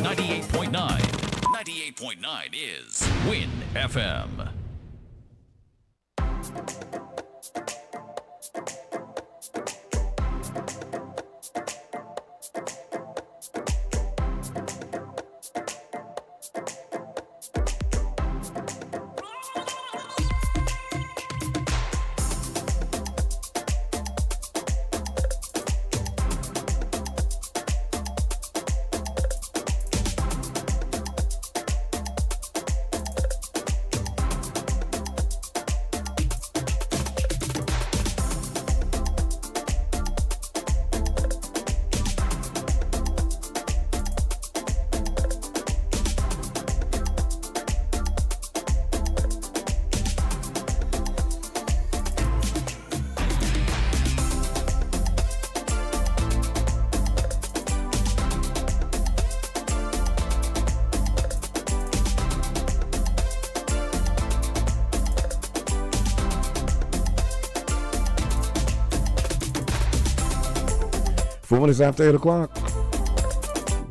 98.9. 98.9 is Win FM. For 4 minutes after 8 o'clock,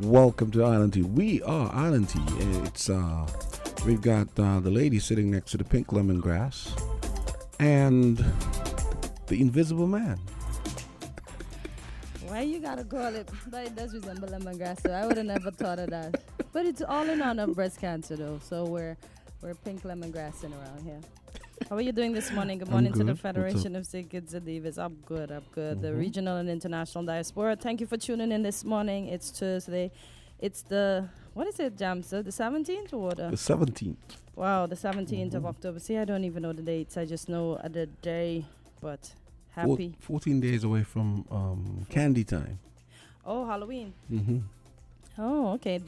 welcome to Island Tea. We are Island Tea. It's we've got the lady sitting next to the pink lemongrass and the invisible man. Why you gotta call it? But it does resemble lemongrass, so I would have never thought of that. But it's all in honor of breast cancer, though. So we're pink lemongrassing around here. How are you doing this morning? Good morning to the Federation of St. Kitts and Nevis. I'm good. Mm-hmm. The regional and international diaspora. Thank you for tuning in this morning. It's Thursday. It's what is it, Jamsta? The 17th or the 17th. Wow, the 17th of October. See, I don't even know the dates. I just know the day, but happy. 14 days away from candy time. Oh, Halloween. Mm-hmm. Oh, okay.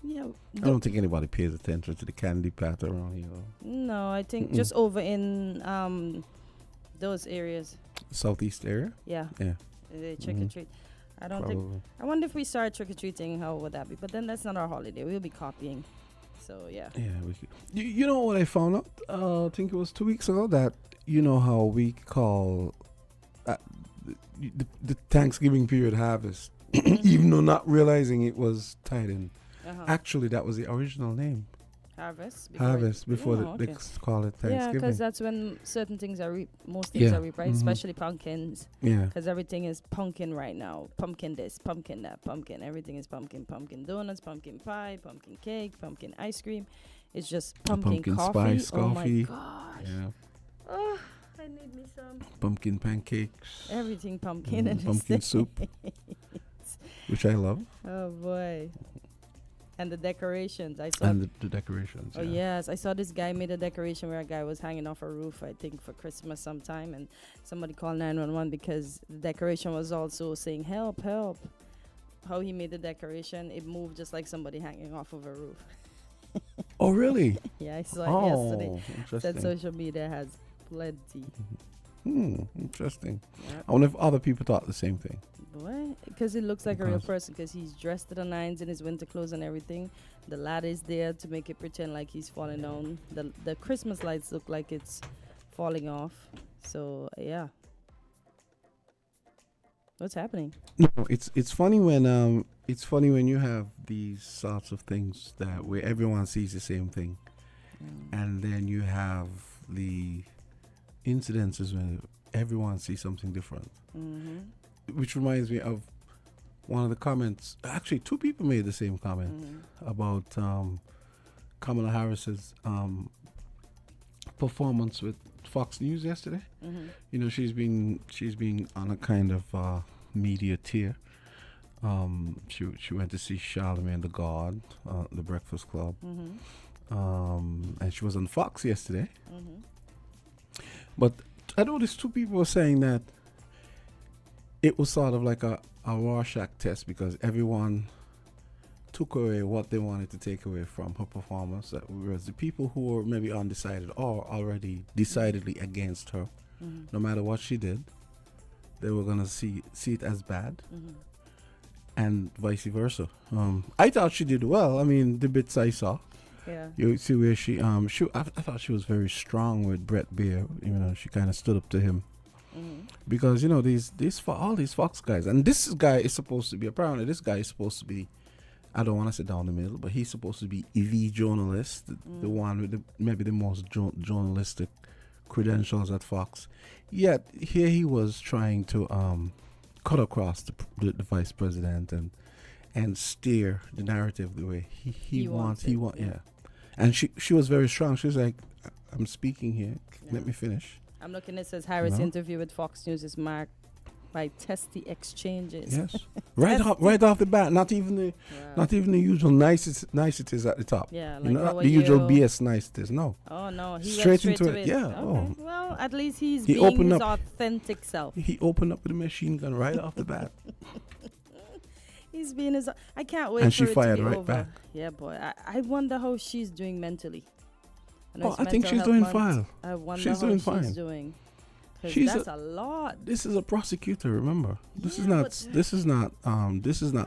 Yeah, I don't think anybody pays attention to the candy path around here. No, I think just over in those areas. Southeast area? Yeah. They trick or treat. I don't think. I wonder if we start trick or treating, how would that be? But then that's not our holiday. We'll be copying. So yeah. Yeah, we could. You know what I found out? I think it was 2 weeks ago that you know how we call the Thanksgiving period harvest, even though not realizing it was tied in. Actually, that was the original name. Harvest. Before they call it Thanksgiving. Yeah, because that's when certain things are most things are reaped, right? Especially pumpkins. Yeah. Because everything is pumpkin right now. Pumpkin this, pumpkin that, pumpkin. Everything is pumpkin. Pumpkin donuts, pumpkin pie, pumpkin cake, pumpkin ice cream. It's just pumpkin coffee. Spice coffee. Oh my gosh. Yeah. Oh, I need me some. Pumpkin pancakes. Everything pumpkin and pumpkin soup, which I love. Oh boy. And the decorations. I saw. And the decorations. Oh, yes. I saw this guy made a decoration where a guy was hanging off a roof, I think, for Christmas sometime. And somebody called 911 because the decoration was also saying, help, help. How he made the decoration, it moved just like somebody hanging off of a roof. Oh, really? Yeah, I saw it yesterday. Interesting. Said social media has plenty. Interesting. Yep. I wonder if other people thought the same thing. What? Because it looks like a real person, because he's dressed to the nines in his winter clothes and everything. The ladder is there to make it pretend like he's falling down. The Christmas lights look like it's falling off. So yeah. What's happening? No, it's funny when you have these sorts of things that where everyone sees the same thing, and then you have the incidences when everyone sees something different. Which reminds me of one of the comments. Actually, two people made the same comment about Kamala Harris's performance with Fox News yesterday. You know, she's been on a kind of media tear. She went to see Charlamagne the God, the Breakfast Club, and she was on Fox yesterday. But I noticed two people were saying that it was sort of like a Rorschach test because everyone took away what they wanted to take away from her performance. Whereas the people who were maybe undecided or already decidedly against her, no matter what she did, they were going to see it as bad, and vice versa. I thought she did well. I mean, the bits I saw. Yeah. You see where I thought she was very strong with Brett Beer. You know, she kind of stood up to him. Because you know these all these Fox guys, and this guy is supposed to be I don't want to sit down the middle, but he's supposed to be the journalist, the one with maybe the most journalistic credentials at Fox. Yet here he was trying to cut across the vice president and steer the narrative the way he wants. Yeah. And she was very strong. She was like, I'm speaking here. Let me finish. I'm looking, it says Harris' interview with Fox News is marked by testy exchanges. Yes. right off the bat. Not even the usual niceties at the top. Yeah, like not the usual BS niceties. No. Oh no, he straight went into it. Yeah. Okay. Oh. Well, at least he being his authentic self. He opened up with a machine gun right off the bat. He's being his. I can't wait. And for she it fired to be right over. back. Yeah, boy. I wonder how she's doing mentally. I think she's doing fine. I wonder she's how doing she's fine. doing. She's that's a lot. This is a prosecutor. Remember, this is not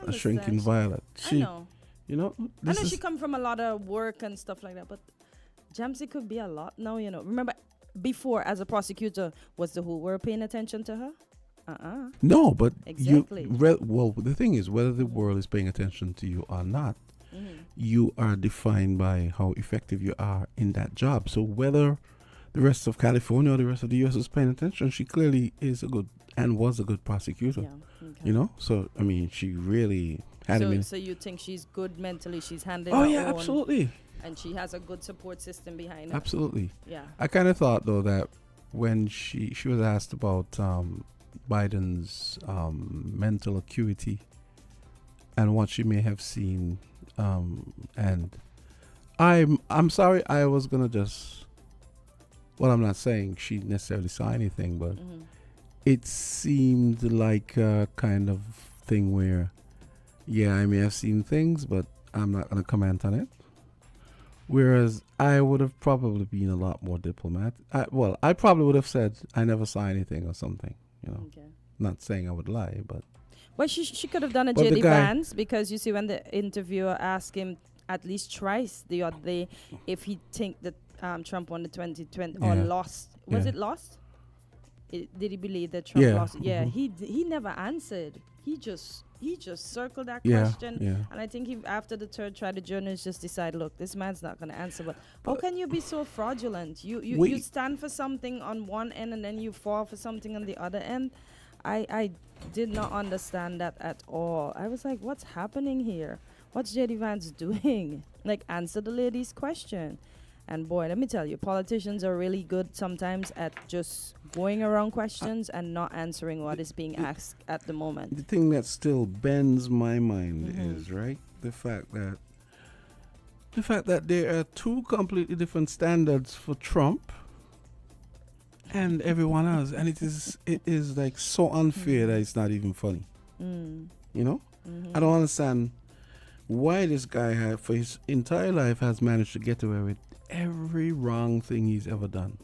a shrinking violet. I know. You know. I know she come from a lot of work and stuff like that, but Jamsey could be a lot now. You know. Remember, before as a prosecutor, was the whole world paying attention to her? No, but exactly. Well, the thing is, whether the world is paying attention to you or not, you are defined by how effective you are in that job. So whether the rest of California or the rest of the U.S. is paying attention, she clearly is was a good prosecutor. Yeah, okay. You know? So, I mean, she really had him in. So you think she's good mentally? She's handling Oh, her yeah, own, absolutely. and she has a good support system behind her. Absolutely. Yeah. I kind of thought, though, that when she was asked about Biden's mental acuity and what she may have seen, and I'm sorry, I was gonna just, well, I'm not saying she necessarily saw anything, but it seemed like a kind of thing where, yeah, I may have seen things, but I'm not gonna comment on it. Whereas I would have probably been a lot more diplomatic. I probably would have said I never saw anything or something. You know, not saying I would lie, but. Well, she could have done a J.D. Vance, because you see when the interviewer asked him at least twice the other day if he think that Trump won the 2020 or lost. Was it lost? Did he believe that Trump lost? Yeah, he never answered. He just circled that question. Yeah. And I think after the third try, the journalists just decided, look, this man's not going to answer. But how can you be so fraudulent? You stand for something on one end and then you fall for something on the other end. I did not understand that at all. I was like, what's happening here? What's J.D. Vance doing? Like, answer the lady's question. And boy, let me tell you, politicians are really good sometimes at just going around questions and not answering what is being asked at the moment. The thing that still bends my mind is, right, the fact that there are two completely different standards for Trump and everyone else, and it is like so unfair that it's not even funny. You know, I don't understand why this guy for his entire life has managed to get away with every wrong thing he's ever done,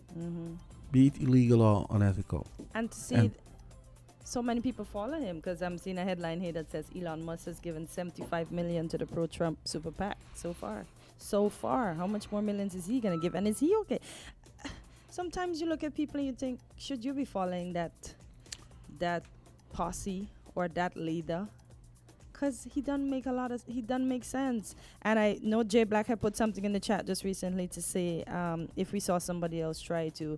be it illegal or unethical. And to see so many people follow him, because I'm seeing a headline here that says Elon Musk has given $75 million to the pro-Trump super PAC so far. How much more millions is he going to give? And is he okay? Sometimes you look at people and you think, should you be following that posse or that leader? Because he doesn't make sense. And I know Jay Black had put something in the chat just recently to say if we saw somebody else try to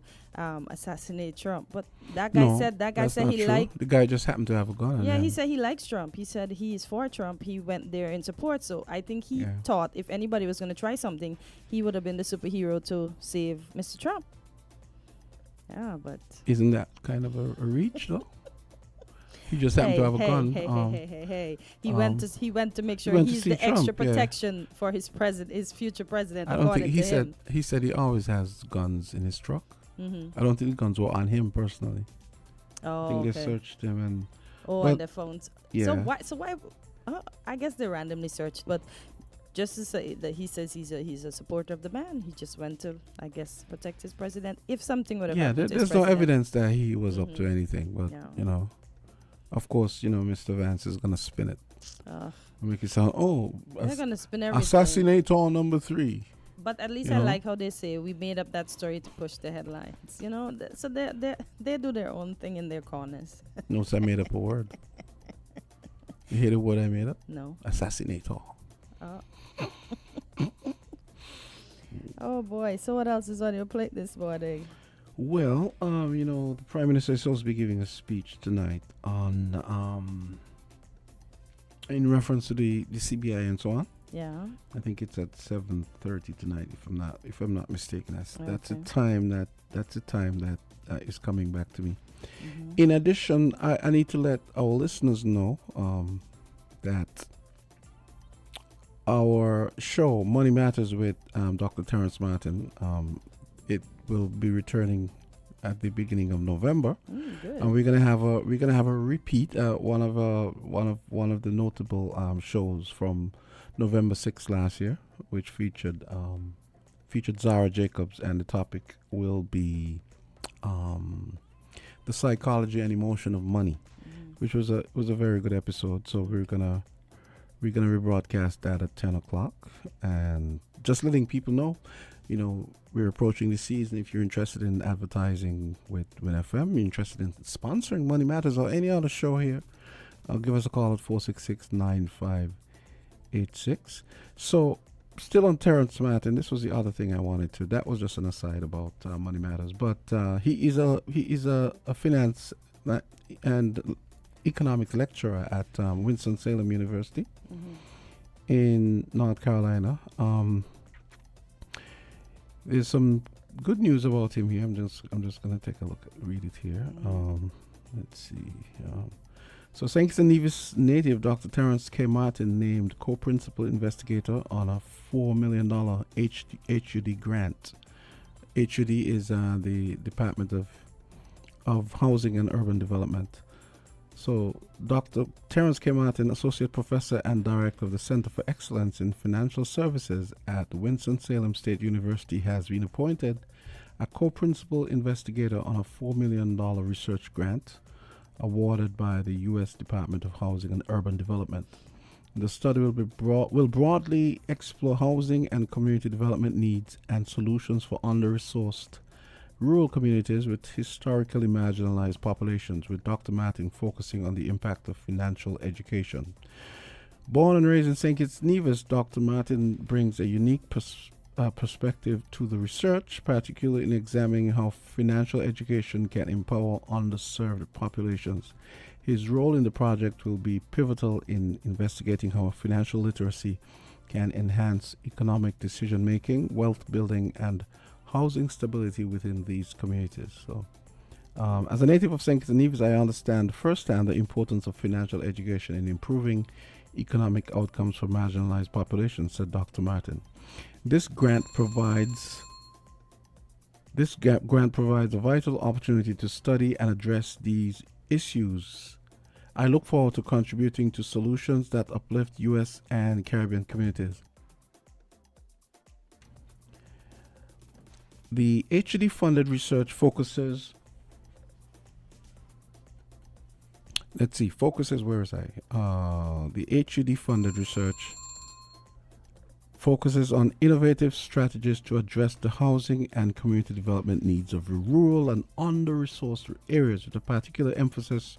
assassinate Trump. But that guy said he liked. The guy just happened to have a gun. Yeah, he said he likes Trump. He said he is for Trump. He went there in support. So I think he thought if anybody was going to try something, he would have been the superhero to save Mr. Trump. Yeah, but isn't that kind of a reach though? He just happened to have a gun. Hey. He went to make sure he's the Trump, extra protection for his future president. I don't think he said he always has guns in his truck. I don't think the guns were on him personally. Oh, I think they searched him and on their phones. Yeah. So why I guess they randomly searched, but just to say that he says he's a supporter of the man. He just went to, I guess, protect his president. If something would have happened to his there's no evidence that he was up to anything, but you know. Of course, you know, Mr. Vance is going to spin it. Make it sound, they're going to spin everything. Assassinator number 3. But at least I like how they say we made up that story to push the headlines. You know, so they do their own thing in their corners. Notice I made up a word. You hear the word I made up? No. Assassinator. Oh. Oh boy. So what else is on your plate this morning? Well, the Prime Minister is supposed to be giving a speech tonight on in reference to the CBI and so on. Yeah. I think it's at 7:30 tonight, if I'm not mistaken. That's a Okay. time that is coming back to me. Mm-hmm. In addition, I need to let our listeners know that our show Money Matters with Dr. Terrence Martin, it will be returning at the beginning of November, Good. and we're gonna have a repeat, one of the notable shows from November 6th last year, which featured Zara Jacobs, and the topic will be the psychology and emotion of money, which was a very good episode. So we're gonna rebroadcast that at 10 o'clock, and just letting people know, we're approaching the season. If you're interested in advertising with FM, you're interested in sponsoring Money Matters or any other show here, give us a call at 466-9586. So, still on Terrence Martin, this was the other thing I wanted to. That was just an aside about Money Matters, but he is a finance and economics lecturer at Winston-Salem University in North Carolina. There's some good news about him here. I'm just gonna take a look, read it here. Let's see. So St. Kitts and Nevis native Dr. Terrence K. Martin named co-principal investigator on a $4 million HUD grant. HUD is the Department of Housing and Urban Development. So Dr. Terrence K. Martin, Associate Professor and Director of the Center for Excellence in Financial Services at Winston-Salem State University, has been appointed a co-principal investigator on a $4 million research grant awarded by the U.S. Department of Housing and Urban Development. The study will broadly explore housing and community development needs and solutions for under-resourced rural communities with historically marginalized populations, with Dr. Martin focusing on the impact of financial education. Born and raised in St. Kitts Nevis, Dr. Martin brings a unique perspective to the research, particularly in examining how financial education can empower underserved populations. His role in the project will be pivotal in investigating how financial literacy can enhance economic decision-making, wealth building, and housing stability within these communities. So, as a native of St. Kitts and Nevis, I understand firsthand the importance of financial education in improving economic outcomes for marginalized populations, said Dr. Martin. This grant provides a vital opportunity to study and address these issues. I look forward to contributing to solutions that uplift U.S. and Caribbean communities. The HUD funded research focuses. Where is I? The HUD funded research focuses on innovative strategies to address the housing and community development needs of rural and under-resourced areas, with a particular emphasis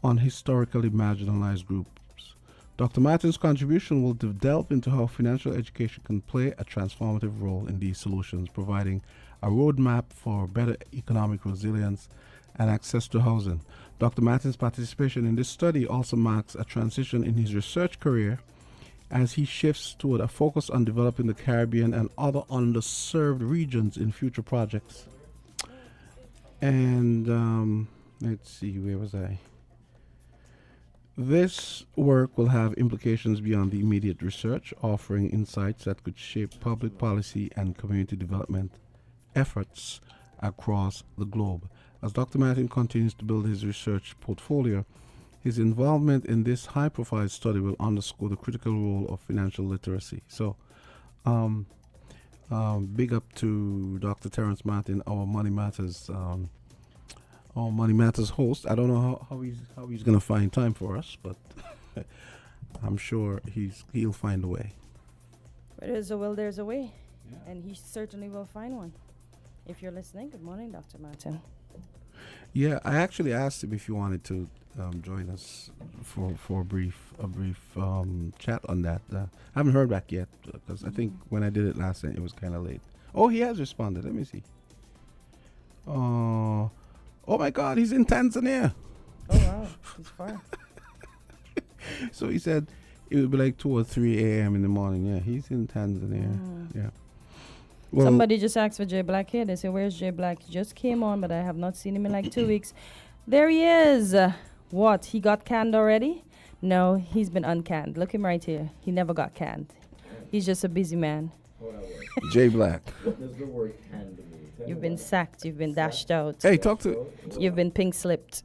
on historically marginalized groups. Dr. Martin's contribution will delve into how financial education can play a transformative role in these solutions, providing a roadmap for better economic resilience and access to housing. Dr. Martin's participation in this study also marks a transition in his research career as he shifts toward a focus on developing the Caribbean and other underserved regions in future projects. And let's see, where was I? This work will have implications beyond the immediate research, offering insights that could shape public policy and community development efforts across the globe. As Dr. Martin continues to build his research portfolio, his involvement in this high-profile study will underscore the critical role of financial literacy. So, big up to Dr. Terrence Martin, our Money Matters host. I don't know how he's gonna find time for us, but I'm sure he'll find a way. Where there's a will, there's a way, and he certainly will find one. If you're listening, good morning, Dr. Martin. Yeah, I actually asked him if he wanted to join us for a brief chat on that. I haven't heard back yet because I think when I did it last night it was kind of late. Oh, he has responded. Let me see. Oh my God, he's in Tanzania. Oh wow, it's far. So he said it would be like 2 or 3 a.m. in the morning. Yeah, he's in Tanzania. Yeah. Well, Somebody just asked for Jay Black here. They say, "Where's Jay Black? He just came on, but I have not seen him in like 2 weeks." There he is. What? He got canned already? No, he's been uncanned. Look him right here. He never got canned. He's just a busy man. Jay Black. What does the word canned mean? You've been sacked. You've been dashed out. Hey, talk to. You've been pink slipped.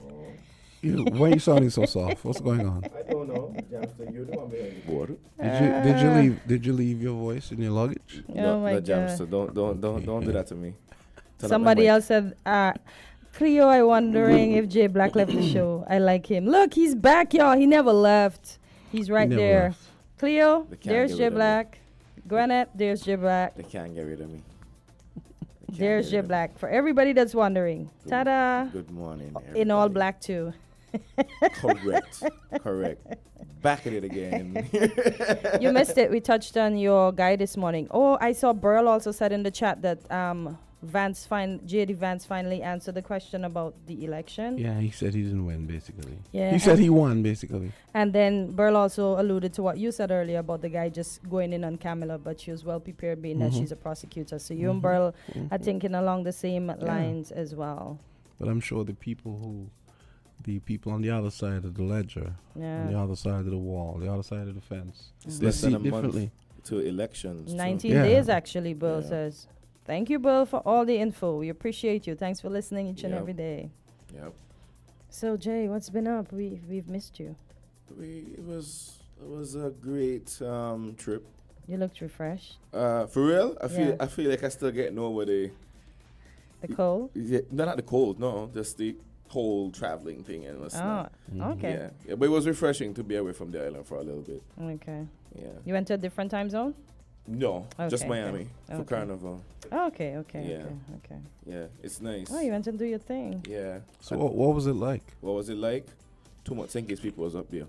Why are you sounding so soft? What's going on? I don't know. Jamsta, you're the one behind the board. Did you leave your voice in your luggage? Oh my God. Jamsta, don't do that to me. Somebody else said, Cleo, I wondering if Jay Black left the show. I like him. Look, he's back, y'all. He never left. He's right never there. left. Cleo, They can't there's get Jay rid of me. Black. Gwinnett, there's Jay Black. They can't get rid of me. There's Jay Black. For everybody that's wondering. Ta-da. Good morning, In all everybody. black, too. Correct. Back at it again. You missed it. We touched on your guy this morning. Oh, I saw Burl also said in the chat that JD Vance finally answered the question about the election. Yeah, he said he didn't win, basically. Yeah, He said and- he won, basically. And then Burl also alluded to what you said earlier about the guy just going in on Camilla, but she was well prepared being that she's a prosecutor. So you and Burl are thinking along the same lines as well. But I'm sure the people on the other side of the ledger, on the Yeah. other side of the wall, the other side of the fence, It's they less see than a differently. month to elections. 19 Yeah. days, actually, Burl Yeah. says. Thank you, Burl, for all the info. We appreciate you. Thanks for listening each and Yep. every day. Yep. So, Jay, what's been up? We've missed you. It was a great trip. You looked refreshed. For real, Yeah. I feel like I still getting over the cold? not the cold, no, just the whole traveling thing and what's Oh, okay. Yeah, but it was refreshing to be away from the island for a little bit. Okay. Yeah. You went to a different time zone? No, just Okay, Miami okay. for Okay. Carnival. Oh, okay, okay, Yeah. okay. Yeah, it's nice. Oh, you went to do your thing. Yeah. So what was it like? What was it like? Too much St. people was up there.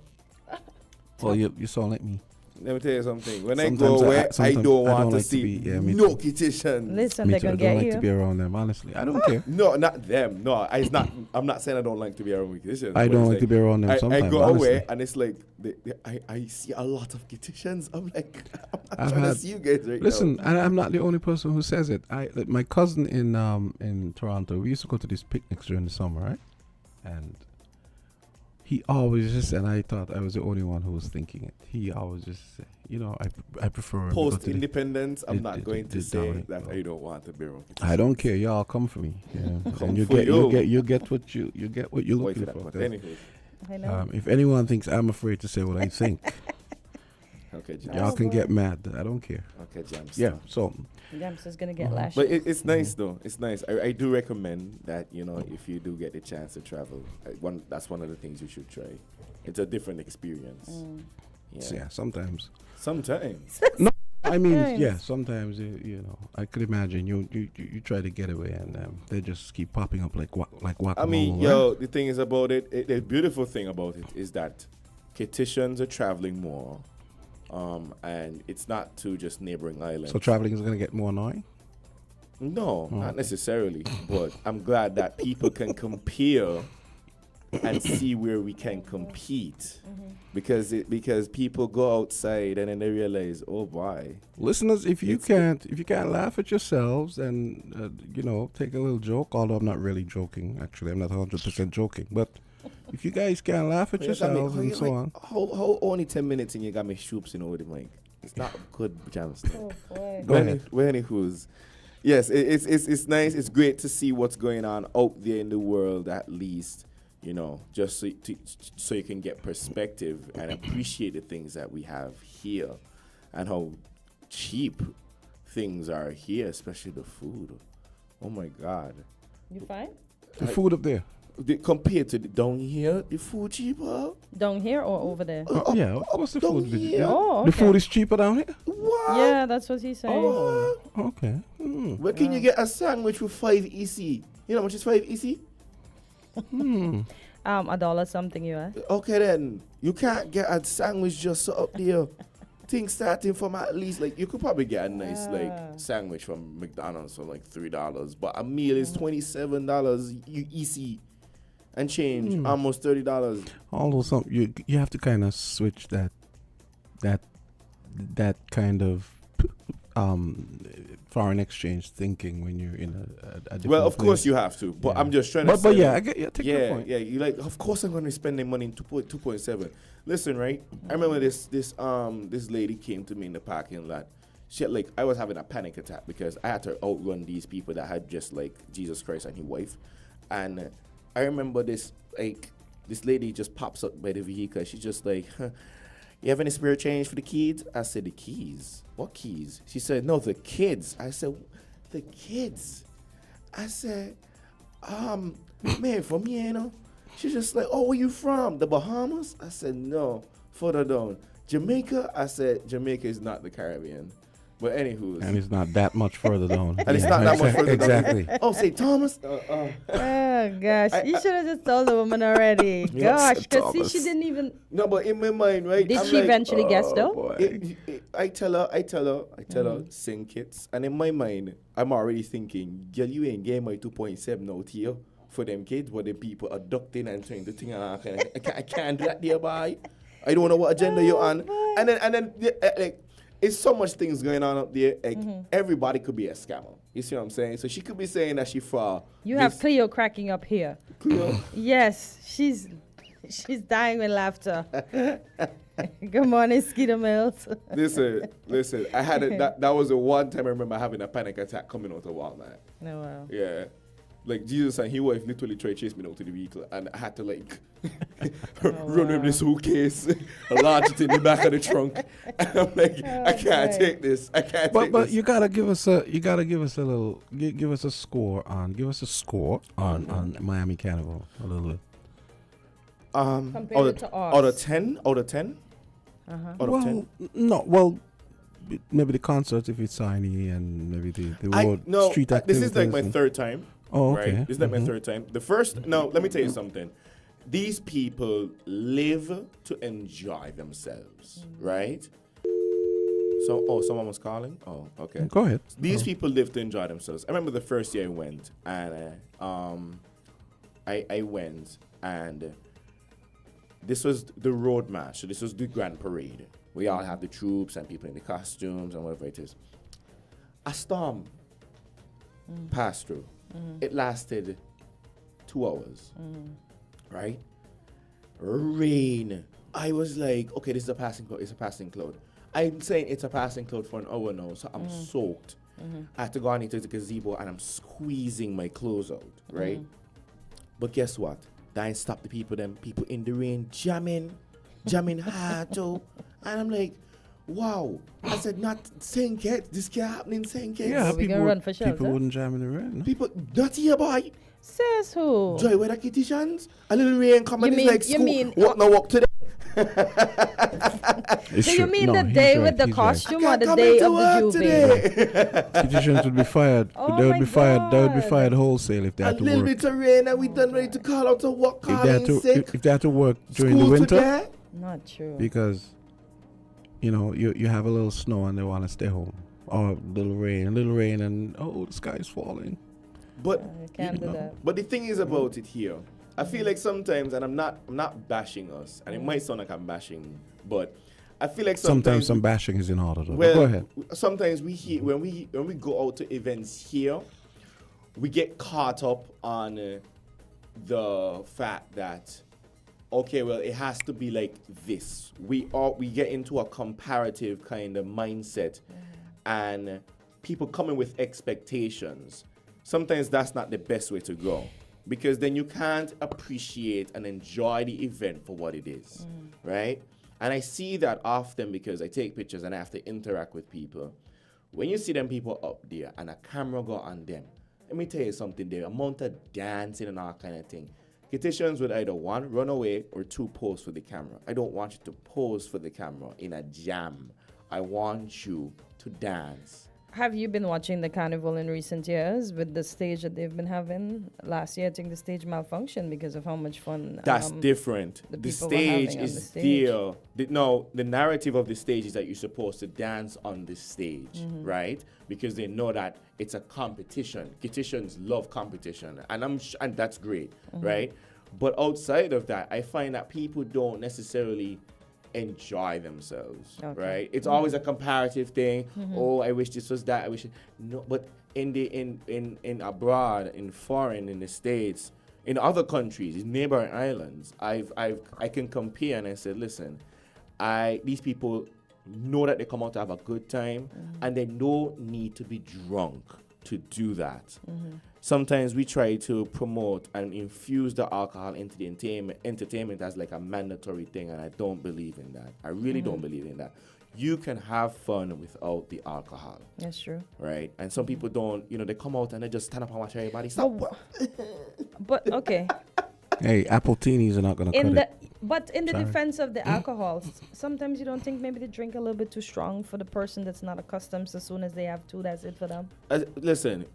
Well, you sound like me. Let me tell you something. When I Sometimes go away, I sometimes don't I want don't to like to see be- yeah, me no too. kitchen. Listen, Me they're too. I gonna don't get like you. to be around them. Honestly, I don't care. No, not them. No, it's not. I'm not saying I don't like to be around kitchens. I but don't it's like to be around them. I Sometimes, go honestly. away and it's like I see a lot of kitchens. I'm like, I'm not I've trying to had- see you guys right Listen, now. and I'm not the only person who says it. My cousin in Toronto. We used to go to these picnics during the summer, right? And he always just, and I thought I was the only one who was thinking it. He always just said, I prefer when we go to Post the- independence, I'm the- not the- going the to say down- that I don't want to be around kitchens. I don't care. Y'all come for me. Yeah. Come and you for get you. you get what you're Wait looking for that. for. But 'cause, anyway, I know. if anyone thinks I'm afraid to say what I think, okay, Jams. y'all can get mad. I don't care. Okay, Jams. Yeah. So Jamsta's gonna get lashed. But it's nice though. It's nice. I do recommend that if you do get the chance to travel, that's one of the things you should try. It's a different experience. yeah, sometimes. Sometimes. I mean, Sometimes. yeah, sometimes I could imagine you try to get away and they just keep popping up like guacamole. I mean, yo, the thing is about it, the beautiful thing about it is that Kititians are traveling more, and it's not to just neighboring islands. So traveling is gonna get more annoying. No, not necessarily. But I'm glad that people can compare and see where we can compete, because people go outside and then they realize, oh boy, Listeners, if you It's- can't laugh at yourselves and take a little joke, although I'm not really joking. Actually, I'm not 100% joking, but if you guys can't laugh at yourselves and so on, How only 10 minutes and you got me shoops with the mic? It's not good, Jams. Oh, boy. Go ahead. Anywho's, yes, it's nice. It's great to see what's going on out there in the world, at least. Just so you can get perspective and appreciate the things that we have here and how cheap things are here, especially the food. Oh my God. You fine? the food up there. Compared to down here, the food cheaper. Down here or over there? Yeah, what's the down food? here. Oh, The okay. food is cheaper down here. What? Yeah, that's what he's saying. Oh. Okay. Where can you get a sandwich with 5 EC? You know how much is 5 EC? $1 something US. Okay then, you can't get a sandwich just up there. Things starting from at least like you could probably get a nice like sandwich from McDonald's for like $3, but a meal is $27 EC and change, almost $30. Although you have to kind of switch that kind of foreign exchange thinking when you're in a different Well, of place. course you have to, but I'm just trying to say. But yeah, like, I get you. Take your point. Yeah, you like. Of course, I'm going to be spending money in 2.7. Listen, right? I remember this lady came to me in the parking lot. She had, like, I was having a panic attack because I had to outrun these people that had just like Jesus Christ and his wife, and I remember this lady just pops up by the vehicle. She's just like, you have any spare change for the kids? I said, the keys? What keys? She said, no, the kids. I said, the kids? I said, man, from here, you know? She's just like, oh, where you from? The Bahamas? I said, no, further down. Jamaica? I said, Jamaica is not the Caribbean. But anywho. And it's not that much further down. And it's not that much further exactly. down. Oh, St. Thomas? Oh gosh, you should have just told the woman already. Gosh, because see, she didn't even. No, but in my mind, right? Did I'm she like, eventually guess though? Boy. I tell her, sing kits. And in my mind, I'm already thinking, girl, you ain't getting my 2.7 out here for them kids, but the people abducting and trying to think, I can't do that there, boy. I don't know what agenda you're on. Boy. And then like, it's so much things going on up there. Like, everybody could be a scammer. You see what I'm saying? So she could be saying that she for. You have Cleo cracking up here. Cleo? Yes, she's dying with laughter. Good morning, Skeeter Mills. Listen. I had that was the one time I remember having a panic attack coming out of Walmart. No, wow. Yeah. Like Jesus and his wife literally tried to chase me out to the vehicle, and I had to like run with the suitcase, launch it in the back of the trunk. And I'm like, I can't take this. I can't take this. But you gotta give us a little, give us a score on Miami Carnival a little bit. Compared to ours. Out of 10? Out of 10? Out of 10? No, well, maybe the concert if it's tiny and maybe the road street activities. This is like my third time. Oh, okay. Right? This is like my third time. The first, no, let me tell you something. These people live to enjoy themselves, right? So, someone was calling? Oh, okay. Go ahead. These people live to enjoy themselves. I remember the first year I went, and I went, and this was the road march. So this was the grand parade. We all have the troops and people in the costumes and whatever it is. A storm passed through. It lasted 2 hours, right? Rain. I was like, okay, this is a passing cloud. It's a passing cloud. I'm saying it's a passing cloud for an hour now, so I'm soaked. I had to go on into the gazebo and I'm squeezing my clothes out, right? But guess what? That ain't stop the people in the rain jamming hard too. And I'm like, wow. I said, not St. Kitts. This can't happen in St. Kitts. Yeah, We gonna run for shelter. people wouldn't jam in the rain. No? People, not here, boy. Says who? Joy, where the kittians? A little rain coming You is mean- like you school. mean- Walk today. It's So you true. mean No, the he's day right, with the he's right. costume or Can't the come day into of the work juve? today. Beauticians would be fired. Oh They would my be fired. They would be God. fired wholesale if they A had to little work. bit of rain and we done ready to call out to work, If they had calling sick. to, if they had to work during School the winter, today. Not true. because you have a little snow and they want to stay home, or little rain, and the sky is falling. But You can't do that. But the thing is about it here, I feel like sometimes, and I'm not bashing us, and it might sound like I'm bashing, but I feel like Sometimes some bashing is in order. Though. well, Go ahead. sometimes we hear when we go out to events here, we get caught up on the fact that okay, well, it has to be like this. We get into a comparative kind of mindset, and people coming with expectations. Sometimes that's not the best way to go, because then you can't appreciate and enjoy the event for what it is, right? And I see that often because I take pictures and I have to interact with people. When you see them people up there and a camera go on them, let me tell you something, the amount of dancing and all kind of thing. Kittians would either one, run away, or two, pose for the camera. I don't want you to pose for the camera in a jam. I want you to dance. Have you been watching the carnival in recent years with the stage that they've been having? Last year, I think the stage malfunctioned because of how much fun. That's different. the The people were stage having on is the stage. there. No, the narrative of the stage is that you're supposed to dance on the stage, right? Because they know that it's a competition. Kitchens love competition, and and that's great, right? But outside of that, I find that people don't necessarily enjoy themselves, Okay. right? It's always a comparative thing. Oh, I wish this was that. I wish no, but in abroad, in foreign, in the States, in other countries, in neighboring islands, I can compare, and I said, listen, these people know that they come out to have a good time, and they don't need to be drunk to do that. Sometimes we try to promote and infuse the alcohol into the entertainment as like a mandatory thing, and I don't believe in that. I really don't believe in that. You can have fun without the alcohol, That's true. right? And some people don't, they come out and they just stand up and watch everybody. Stop. But okay, Hey, apple teenies are not going to cut it. But in the Sorry. defense of the alcohol, sometimes you don't think maybe they drink a little bit too strong for the person that's not accustomed. So as soon as they have two, that's it for them. Listen,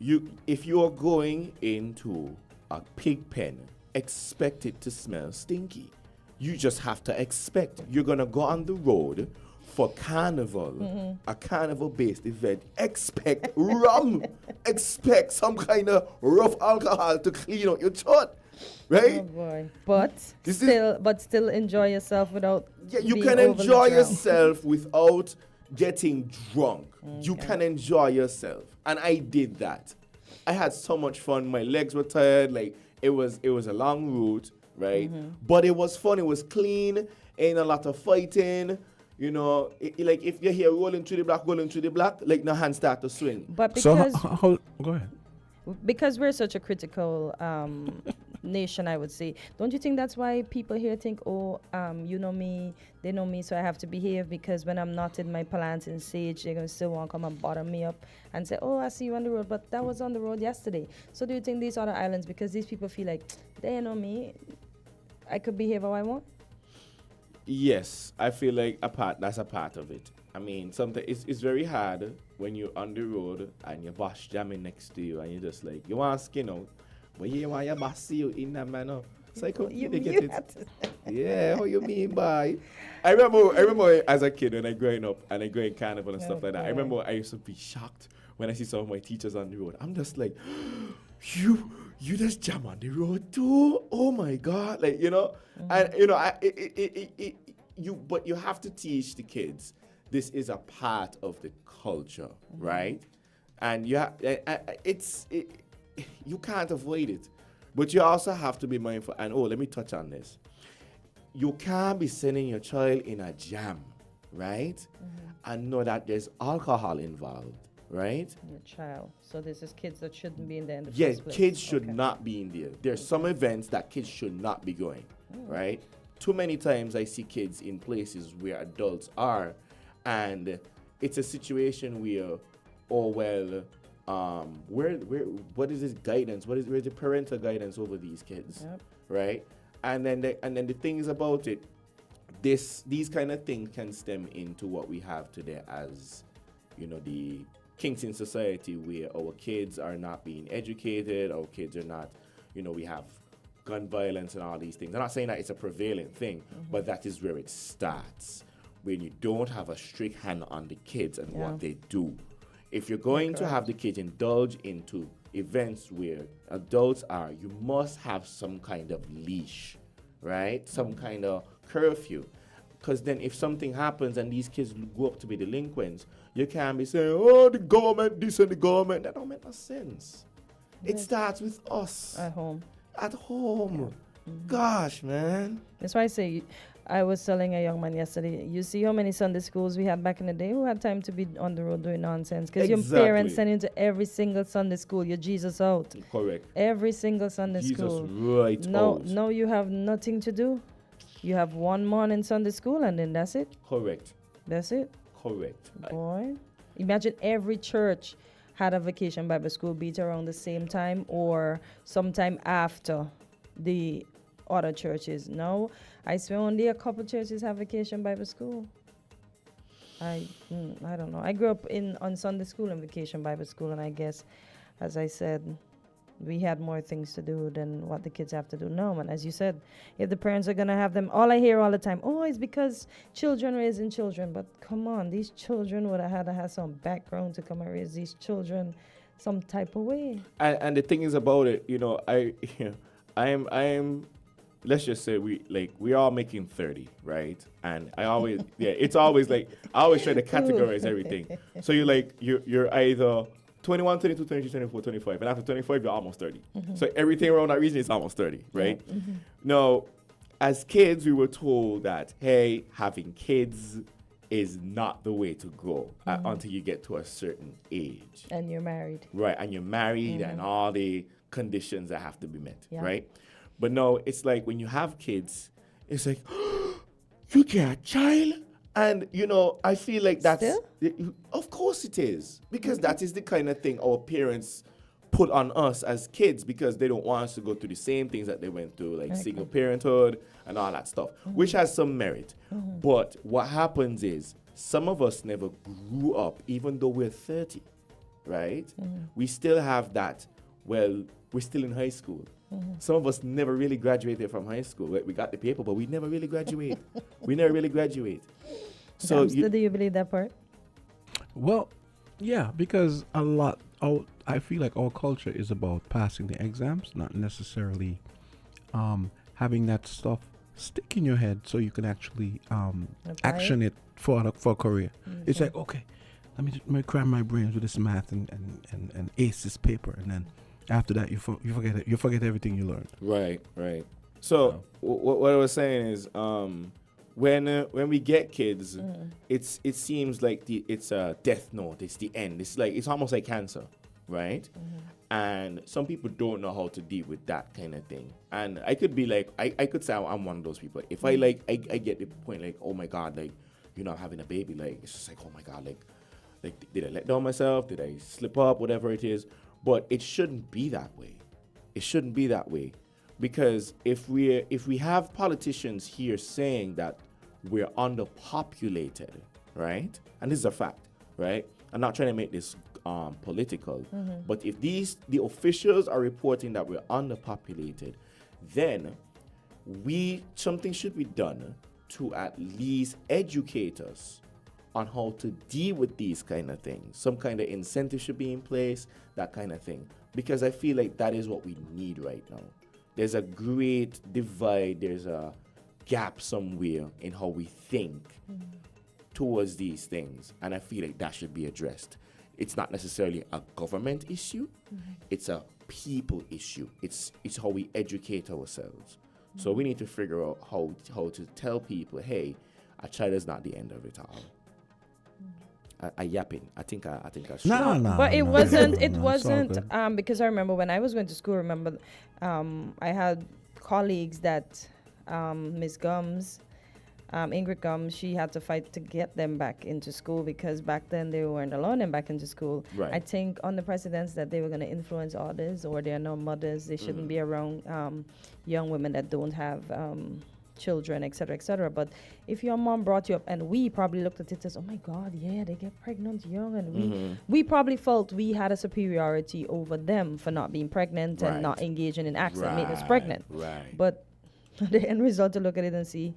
if you are going into a pig pen, expect it to smell stinky. You just have to expect you're gonna go on the road for carnival, a carnival-based event. Expect rum. Expect some kind of rough alcohol to clean out your throat, right? Oh boy! But This still enjoy yourself without. Yeah, you being can overly enjoy drunk. yourself without getting drunk. You can enjoy yourself. And I did that. I had so much fun. My legs were tired. Like it was a long route, right? But it was fun. It was clean. Ain't a lot of fighting. Like if you're here rolling through the block, like no hands start to swing. But So, because go ahead. because we're such a critical nation, I would say, don't you think that's why people here think, oh, you know me, they know me, so I have to behave, because when I'm not in my plantain stage, they're going to still want to come and bottom me up and say, oh, I see you on the road, but that was on the road yesterday. So do you think these other islands, because these people feel like, they know me, I could behave how I want? Yes, I feel like that's a part of it. I mean, it's very hard when you're on the road and your boss jamming next to you and you're just like, you want to skin out, but you want your boss see you in that manner. So I completely get it. Yeah, how you mean by? I remember as a kid when I growing up and I go in carnival and stuff like that. I remember I used to be shocked when I see some of my teachers on the road. I'm just like, you just jam on the road too? Oh my God. Like, and but you have to teach the kids this is a part of the culture, right? And you can't avoid it. But you also have to be mindful. And let me touch on this. You can't be sending your child in a jam, right? And know that there's alcohol involved, right? Your child. So this is kids that shouldn't be in there in the Yes, first place. kids should not be in there. There's some events that kids should not be going, right? Too many times I see kids in places where adults are, and it's a situation where, what is this guidance? Where's the parental guidance over these kids, right? And then the things about it, these kind of things can stem into what we have today as, the kinks in society, where our kids are not being educated, our kids are not, we have gun violence and all these things. I'm not saying that it's a prevalent thing, but that is where it starts, when you don't have a strict hand on the kids and what they do. If you're going to have the kids indulge into events where adults are, you must have some kind of leash, right? Some kind of curfew. Because then if something happens and these kids go up to be delinquents, you can't be saying, oh, the government, this and the government. That don't make no sense. It starts with us. At home. At home. Gosh, man. That's why I say, I was telling a young man yesterday, you see how many Sunday schools we had back in the day? Who had time to be on the road doing nonsense? Because your parents send you to every single Sunday school, you're Jesus out. Correct. Every single Sunday school. Jesus right out. No, you have nothing to do. You have one morning Sunday school and then that's it. Correct. That's it. Correct. Boy, imagine every church had a vacation Bible school, be it around the same time or sometime after the other churches. No, I swear only a couple churches have vacation Bible school. I don't know. I grew up on Sunday school and vacation Bible school, and I guess, as I said, we had more things to do than what the kids have to do now. And as you said, if the parents are gonna have them, all I hear all the time, oh, it's because children raising children. But come on, these children would have had to have some background to come and raise these children some type of way. And the thing is about it, I'm let's just say we are making 30, right? And I always it's always like I always try to categorize everything. So you're either 21, 22, 23, 24, 25, and after 25 you're almost 30. So everything around that region is almost 30, right? Now, as kids we were told that hey, having kids is not the way to go until you get to a certain age. And you're married. Right, and you're married and all the conditions that have to be met, right? But no, it's like when you have kids, it's like, you get a child? And, I feel like that's... Of course it is. Because that is the kind of thing our parents put on us as kids because they don't want us to go through the same things that they went through, like single parenthood and all that stuff, which has some merit. But what happens is some of us never grew up, even though we're 30, right? We still have that, we're still in high school. Some of us never really graduated from high school. We got the paper, but we never really graduate. So do you believe that part? Well, yeah, because I feel like our culture is about passing the exams, not necessarily having that stuff stick in your head so you can actually action it for a career. It's like, okay, let me cram my brains with this math and ace this paper, and then after that you forget it. You forget everything you learned. Right. So what I was saying is, when we get kids, it seems like it's a death note. It's the end. It's almost like cancer, right? And some people don't know how to deal with that kind of thing. And I could be like, I could say I'm one of those people. If I get the point like, oh my God, like, I'm having a baby, like it's just like, oh my God, like did I let down myself? Did I slip up? Whatever it is. But it shouldn't be that way. It shouldn't be that way. Because if we have politicians here saying that we're underpopulated, right? And this is a fact, right? I'm not trying to make this political, but if the officials are reporting that we're underpopulated, then something should be done to at least educate us on how to deal with these kind of things. Some kind of incentive should be in place, that kind of thing. Because I feel like that is what we need right now. There's a great divide, there's a gap somewhere in how we think towards these things. And I feel like that should be addressed. It's not necessarily a government issue, it's a people issue. It's how we educate ourselves. So we need to figure out how to tell people, hey, a child is not the end of it all. I yapping. I think I should. No. But it wasn't. Because I remember when I was going to school. I had colleagues that Miss Gums, Ingrid Gums, she had to fight to get them back into school because back then they weren't allowing them back into school. Right. I think on the precedents that they were going to influence others or they are no mothers. They shouldn't be around young women that don't have children, etc., etc. But if your mom brought you up, and we probably looked at it as, oh my God, yeah, they get pregnant young, and we probably felt we had a superiority over them for not being pregnant and not engaging in acts that made us pregnant. Right. But the end result, to look at it and see,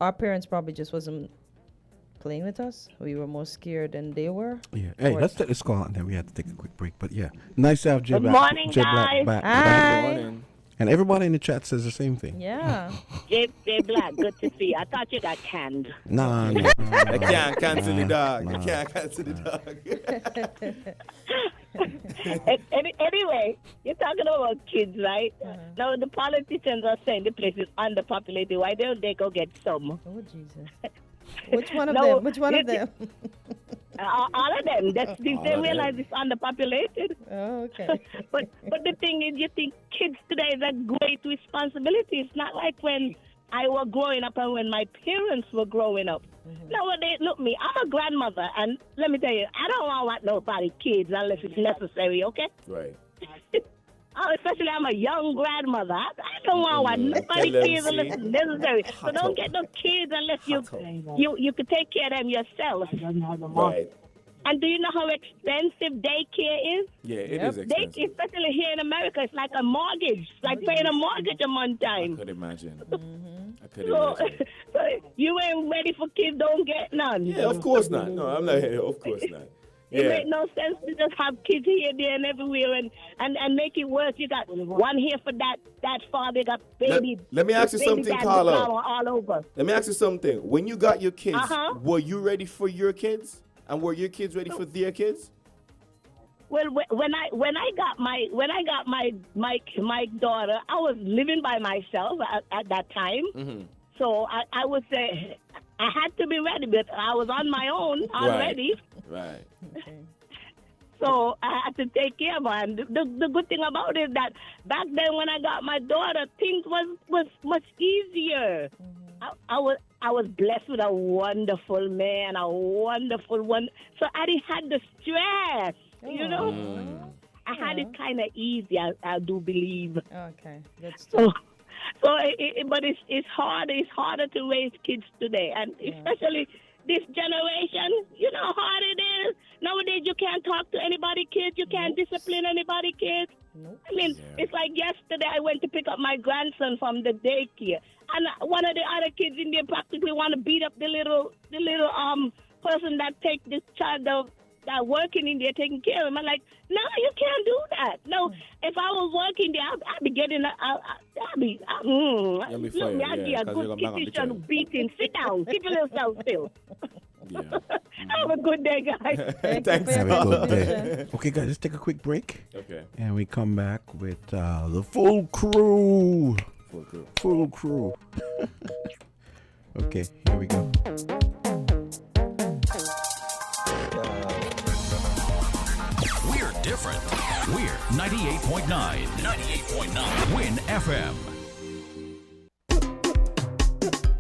our parents probably just wasn't playing with us. We were more scared than they were. Yeah. Hey, let's take this call and then we have to take a quick break. But yeah, nice to have Jay Black. Good morning, Jay guys. Black back. Hi. Good morning. And everybody in the chat says the same thing. Yeah. Jay Black, good to see you. I thought you got canned. Nah. I can't cancel the dog. I can't cancel the dog. Anyway, you're talking about kids, right? Now, the politicians are saying the place is underpopulated. Why don't they go get some? Oh, Jesus. Which one of them? Which one of them? All of them. They realize it's underpopulated. Oh, okay. But the thing is, you think kids today is a great responsibility. It's not like when I was growing up and when my parents were growing up. Nowadays, look me, I'm a grandmother, and let me tell you, I don't want nobody kids unless it's necessary, okay? Right. especially I'm a young grandmother. I don't want what nobody Tell them, feels unless it's necessary. So don't get no kids unless you can take care of them yourself. Right. And do you know how expensive daycare is? Yeah, it is expensive. Especially here in America, it's like a mortgage. It's like paying a mortgage a month time. I could imagine. I could So, imagine. so you ain't ready for kids, don't get none. Yeah, of course not. No, I'm not. Of course not. It Yeah. make no sense to just have kids here, there, and everywhere, and make it worse. You got one here for that father, you got baby. Let me ask you baby something, dad Carla. all over. Let me ask you something. When you got your kids, Uh-huh. were you ready for your kids? And were your kids ready for their kids? Well, when I got my daughter, I was living by myself at that time. Mm-hmm. So I would say I had to be ready, but I was on my own already. Right. So I had to take care of her. And the good thing about it is that back then when I got my daughter, things was much easier. I was blessed with a wonderful man, a wonderful one. So I didn't have the stress, you know. I had it kind of easy, I do believe. Okay, that's true. So but it's harder. It's harder to raise kids today, and especially this generation. You know how hard it is. Nowadays, you can't talk to anybody, kids. You can't discipline anybody, kids. Nope. I mean, it's like yesterday I went to pick up my grandson from the daycare, and one of the other kids in there practically want to beat up the little person that take this child that working in there taking care of him. I'm like, no, you can't do that. No, if I was working there, I'd be getting I'd be fired, I'd be a 'cause you're good gonna bang on the kitchen child. beating. Sit down, keep yourself still. Yeah. Have a good day, guys. Thanks. Have a good day. Okay, guys, let's take a quick break. Okay. And we come back with the full crew. Full crew. Full crew. Okay, here we go. We're different. We're 98.9. 98.9 Win FM.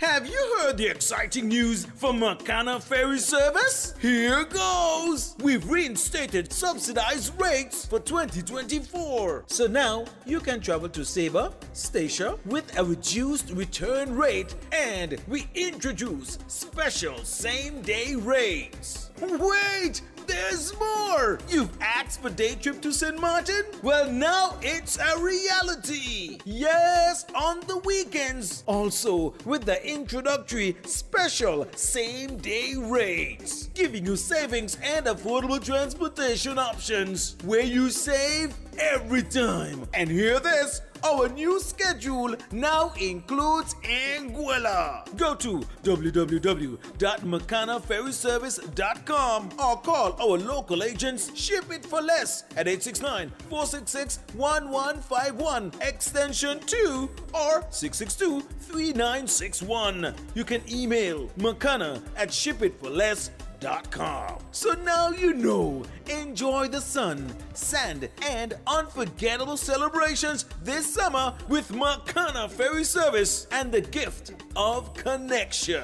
Have you heard the exciting news from Makana Ferry Service? Here goes! We've reinstated subsidized rates for 2024. So now you can travel to Sabre, Statia with a reduced return rate, and we introduce special same-day rates. Wait! There's more! You've asked for day trip to St. Martin? Well, now it's a reality! Yes, on the weekends. Also, with the introductory special same-day rates, giving you savings and affordable transportation options, where you save every time. And hear this, our new schedule now includes Anguilla. Go to www.makanaferryservice.com or call our local agents. Ship it for less at 869-466-1151 extension 2 or 662-3961. You can email makana@shipitforless.com. So now you know. Enjoy the sun, sand, and unforgettable celebrations this summer with Makana Ferry Service and the gift of connection.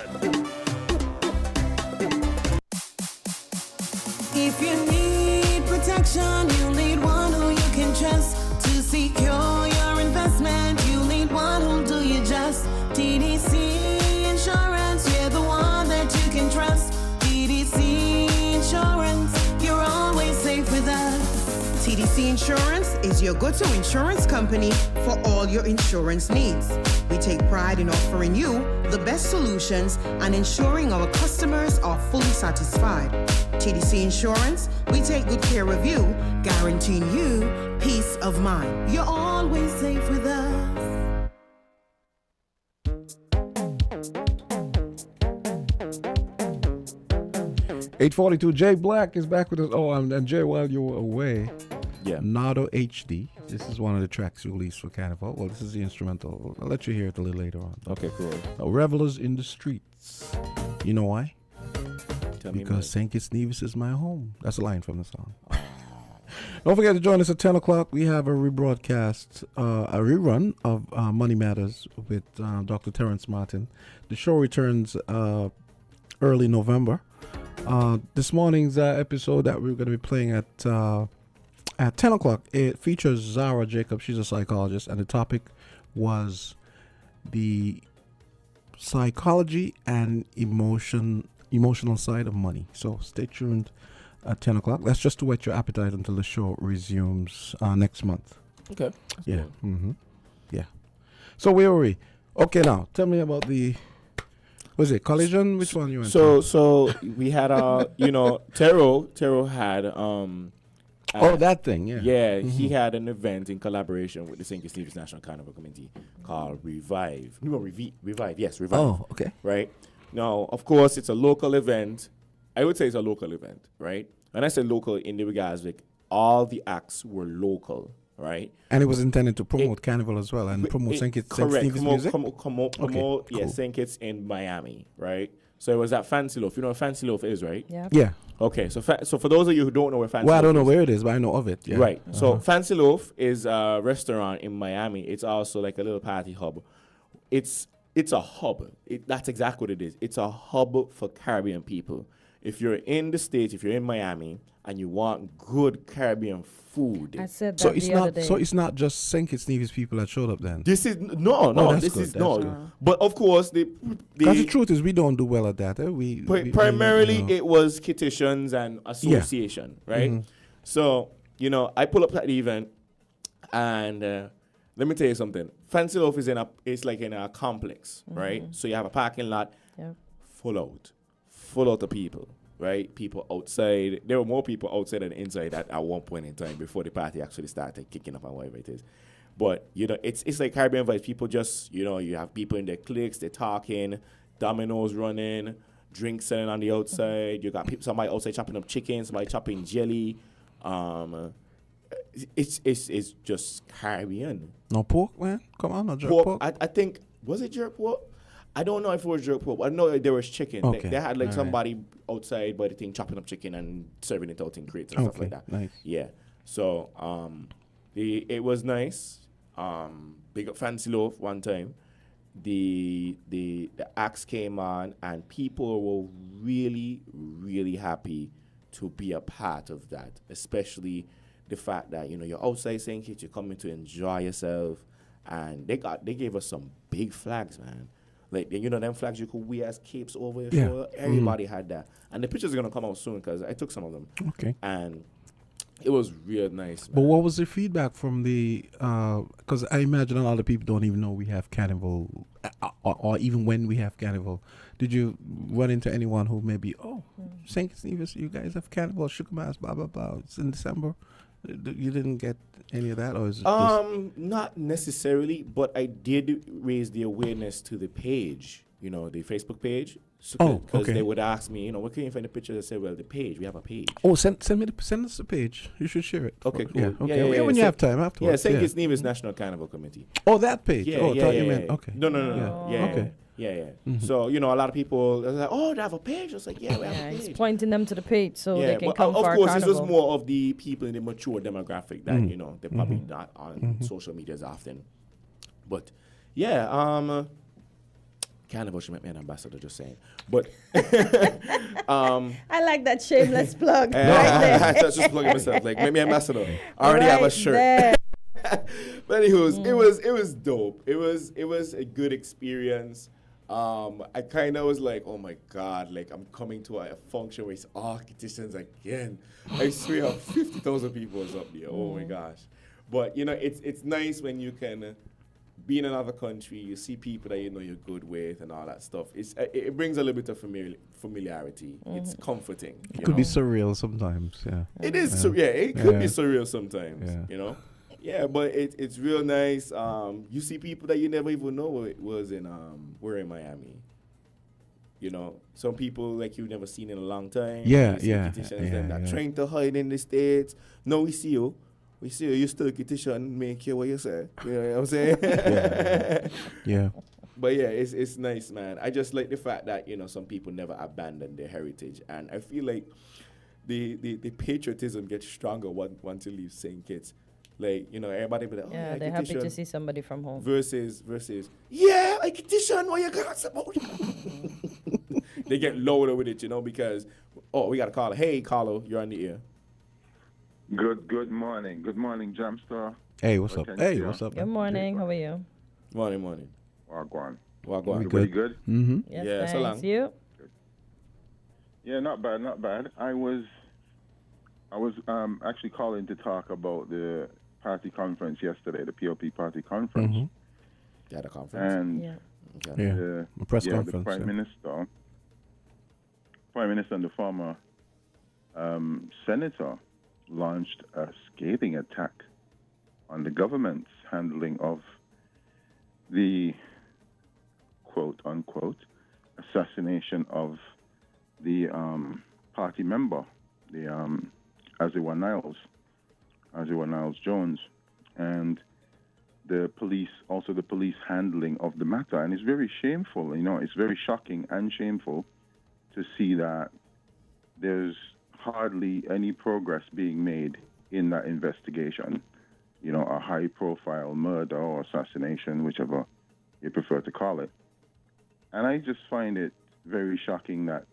If you need protection, you need one who you can trust to secure your investment. You need one who'll do you just. TDC Insurance, you're the one that you can trust. TDC Insurance, you're always safe with us. TDC Insurance is your go-to insurance company for all your insurance needs. We take pride in offering you the best solutions and ensuring our customers are fully satisfied. TDC Insurance, we take good care of you, guaranteeing you peace of mind. You're always safe with us. 842 Jay Black is back with us. Oh, and Jay, while you were away, Nardo HD. This is one of the tracks you released for Carnival. Well, this is the instrumental. I'll let you hear it a little later on. Okay, cool. Revelers in the Streets. You know why? Tell me Because St. Kitts Nevis is my home. That's a line from the song. Don't forget to join us at 10 o'clock. We have a rebroadcast, a rerun of Money Matters with Dr. Terrence Martin. The show returns early November. This morning's episode that we're going to be playing at At 10 o'clock, it features Zara Jacobs. She's a psychologist, and the topic was the psychology and emotional side of money. So stay tuned at 10 o'clock. That's just to whet your appetite until the show resumes next month. Okay. Yeah. Mm-hmm. Yeah. So where were we? Okay, now tell me about the. Was it collision? Which one you went to? So we had Tero had that thing, yeah. Yeah, he had an event in collaboration with the St. Kitts National Carnival Committee called Revive. No, Revive. Yes, Revive. Oh, okay. Right. Now, of course, it's a local event. I would say it's a local event, right? When I say local, in the regards, like all the acts were local, right? And it was intended to promote Carnival as well and promote St. Kitts music? Promote, cool. St. Kitts in Miami, right? So it was at Fancy Loaf. You know what Fancy Loaf is, right? Yeah. Okay, so for those of you who don't know where Fancy Loaf is. Well, I don't know where it is, but I know of it. Yeah. Right. So Fancy Loaf is a restaurant in Miami. It's also like a little party hub. It's a hub. That's exactly what it is. It's a hub for Caribbean people. If you're in the States, if you're in Miami, and you want good Caribbean food. I said that so it's the not other day. So it's not just St. Kitts Nevis people that showed up then. This is no. This is no. But of course, because the truth is we don't do well at that. Primarily, it was Kittitians and association, right? Mm-hmm. So I pull up at the event, and let me tell you something. Fancy Loaf is it's like in a complex, right? So you have a parking lot, full out of people. Right, people outside. There were more people outside than inside at one point in time before the party actually started kicking up and whatever it is. But it's like Caribbean vibes. People just you have people in their cliques, they're talking, dominoes running, drinks selling on the outside. You got somebody outside chopping up chicken, somebody chopping jelly. It's just Caribbean. No pork, man. Come on, no jerk pork. I think was it jerk pork? I don't know if it was jerk pork. I know there was chicken. Okay. They had somebody outside by the thing chopping up chicken and serving it out in crates and stuff like that. Nice. Yeah. So it was nice. Big up Fancy Loaf one time. The acts came on and people were really, really happy to be a part of that. Especially the fact that you're outside St. Kitts, you're coming to enjoy yourself, and they gave us some big flags, man. Like, them flags you could wear as capes over your shoulder. Everybody had that. And the pictures are going to come out soon because I took some of them. Okay. And it was real nice, man. But what was the feedback from the, because I imagine a lot of people don't even know we have Carnival, or even when we have Carnival. Did you run into anyone who maybe, St. Kitts Nevis, you guys have Carnival, Sugar Mass, blah, blah, blah, it's in December? You didn't get any of that, or is it just not necessarily, but I did raise the awareness to the page, the Facebook page. Because they would ask me, where can you find the pictures? I said, well, the page. We have a page. Oh, send us the page. You should share it. Okay, cool. Yeah, okay. Yeah, when you have time afterwards. Yeah, St. Kitts Nevis National Carnival Committee. Oh, that page. Yeah, thought you meant. Okay. No. Yeah. Okay. Yeah. Mm-hmm. So, a lot of people, they're like, they have a page? I was like, we have a page. He's pointing them to the page so they can but come for of course, Carnival. this was more of the people in the mature demographic that, they're probably not on social media as often. But, Carnival should make me an ambassador, just saying. But, I like that shameless plug. I just plugging myself, like, make me an ambassador. I already have a shirt. But anyways, it was dope. It was a good experience. I kind of was like, oh my God, like I'm coming to a function where it's Kittitians again. I swear 50,000 people was up there. Oh my gosh. But it's nice when you can be in another country, you see people that you're good with and all that stuff. It brings a little bit of familiarity. It's comforting. It could be surreal sometimes, yeah. It is, it could be surreal sometimes, Yeah, but it's real nice. You see people that you never even know were in Miami. Some people like you've never seen in a long time. That trying to hide in the States. No, we see you. You still Kittitian, make you what you say. You know what I'm saying? Yeah. But yeah, it's nice, man. I just like the fact that, some people never abandon their heritage. And I feel like the patriotism gets stronger once you leave St. Kitts. Like, everybody be like, they're happy to see somebody from home. Versus, I Kittitian, what you got about? They get louder with it, because, we got to call her. Hey, Carlo, you're on the air. Good morning. Good morning, Jamsta. Hey, what's up? Hey, Kortensia. what's up? Good morning. How are you? Morning. Wagwan. Wagwan. Everybody good? Mm-hmm. Yes, Yeah, so thanks. long. You? Yeah, not bad. I was actually calling to talk about the party conference yesterday, the POP party conference. Mm-hmm. Yeah, the conference. And Yeah. Okay. Yeah. the, A press the conference. Prime yeah. Minister and the former senator launched a scathing attack on the government's handling of the quote unquote assassination of the party member, the Aziwa Niles Jones, and the police handling of the matter. And it's very shameful, it's very shocking and shameful to see that there's hardly any progress being made in that investigation. A high-profile murder or assassination, whichever you prefer to call it. And I just find it very shocking that,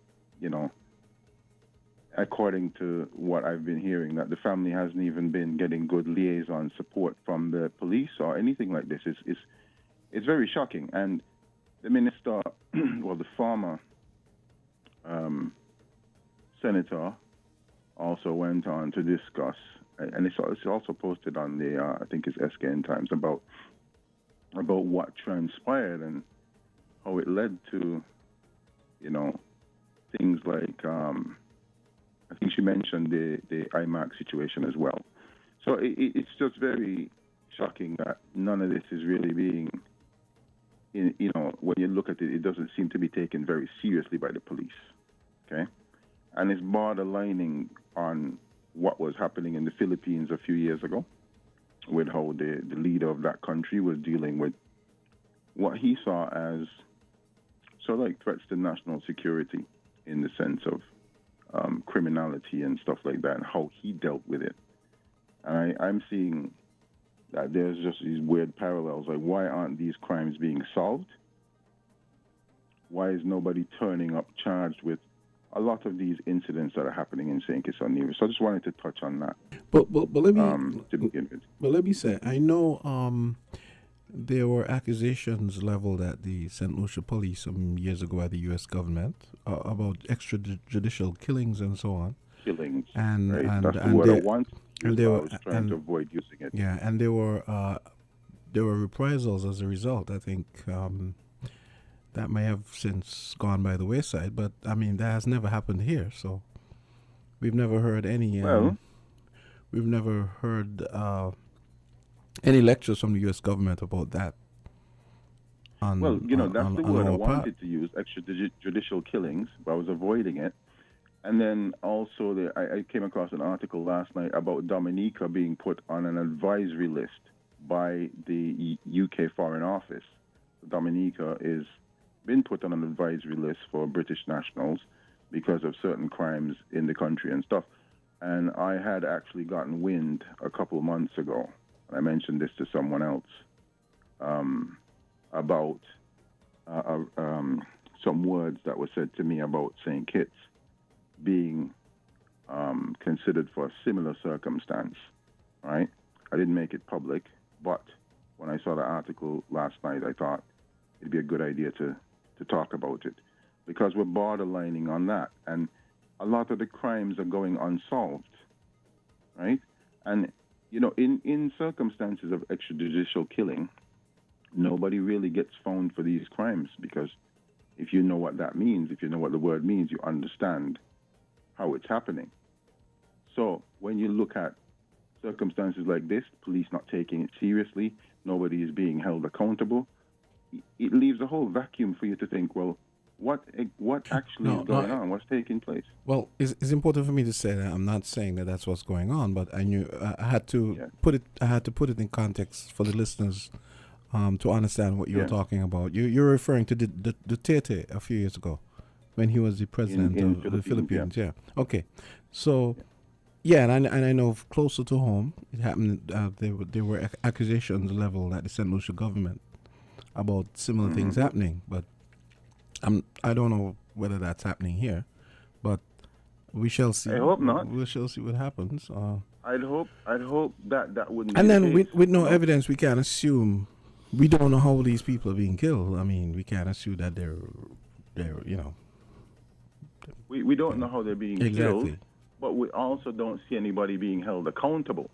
according to what I've been hearing, that the family hasn't even been getting good liaison support from the police or anything like this. It's very shocking. And the minister, the former senator, also went on to discuss, and it's also posted on the I think it's SKN Times, about what transpired and how it led to things like I think she mentioned the IMAX situation as well. So it's just very shocking that none of this is really being when you look at it, it doesn't seem to be taken very seriously by the police. Okay, and it's borderlining on what was happening in the Philippines a few years ago, with how the leader of that country was dealing with what he saw as sort of like threats to national security in the sense of criminality and stuff like that, and how he dealt with it. And I'm seeing that there's just these weird parallels. Like, why aren't these crimes being solved? Why is nobody turning up charged with a lot of these incidents that are happening in St. Kitts and Nevis? So I just wanted to touch on that. But let me to begin with. But let me say, I know there were accusations leveled at the St. Lucia police some years ago at the U.S. government about extrajudicial killings and so on. Killings, and right? and That's the and word I they, want. and they I were was trying to avoid using it. Yeah, and there were reprisals as a result. I think that may have since gone by the wayside, but I mean that has never happened here. So we've never heard any. We've never heard any lectures from the U.S. government about that. That's the word I wanted to use, extrajudicial killings, but I was avoiding it. And then also, I came across an article last night about Dominica being put on an advisory list by the UK Foreign Office. Dominica is been put on an advisory list for British nationals because of certain crimes in the country and stuff. And I had actually gotten wind a couple of months ago, and I mentioned this to someone else, about some words that were said to me about St. Kitts being considered for a similar circumstance, right? I didn't make it public, but when I saw the article last night, I thought it'd be a good idea to talk about it, because we're borderlining on that, and a lot of the crimes are going unsolved, right? And, in circumstances of extrajudicial killing, nobody really gets found for these crimes, because if you know what that means, if you know what the word means, you understand how it's happening. So when you look at circumstances like this, police not taking it seriously, nobody is being held accountable, it leaves a whole vacuum for you to think, well, what actually is going on? What's taking place? Well, it's important for me to say that I'm not saying that that's what's going on, but I knew I had to put it. I had to put it in context for the listeners to understand what you're talking about. You're referring to the Duterte a few years ago, when he was the president of the Philippines. Yeah. Okay. So, and I know closer to home, it happened. There were accusations leveled at the St. Lucia government about similar things happening, but I don't know whether that's happening here, but we shall see. I hope not. We shall see what happens. I'd hope that wouldn't. And be then the case, with no you know? evidence, we can't assume. We don't know how these people are being killed. I mean, we can't assume that they're We don't know how they're being Exactly. killed, but we also don't see anybody being held accountable,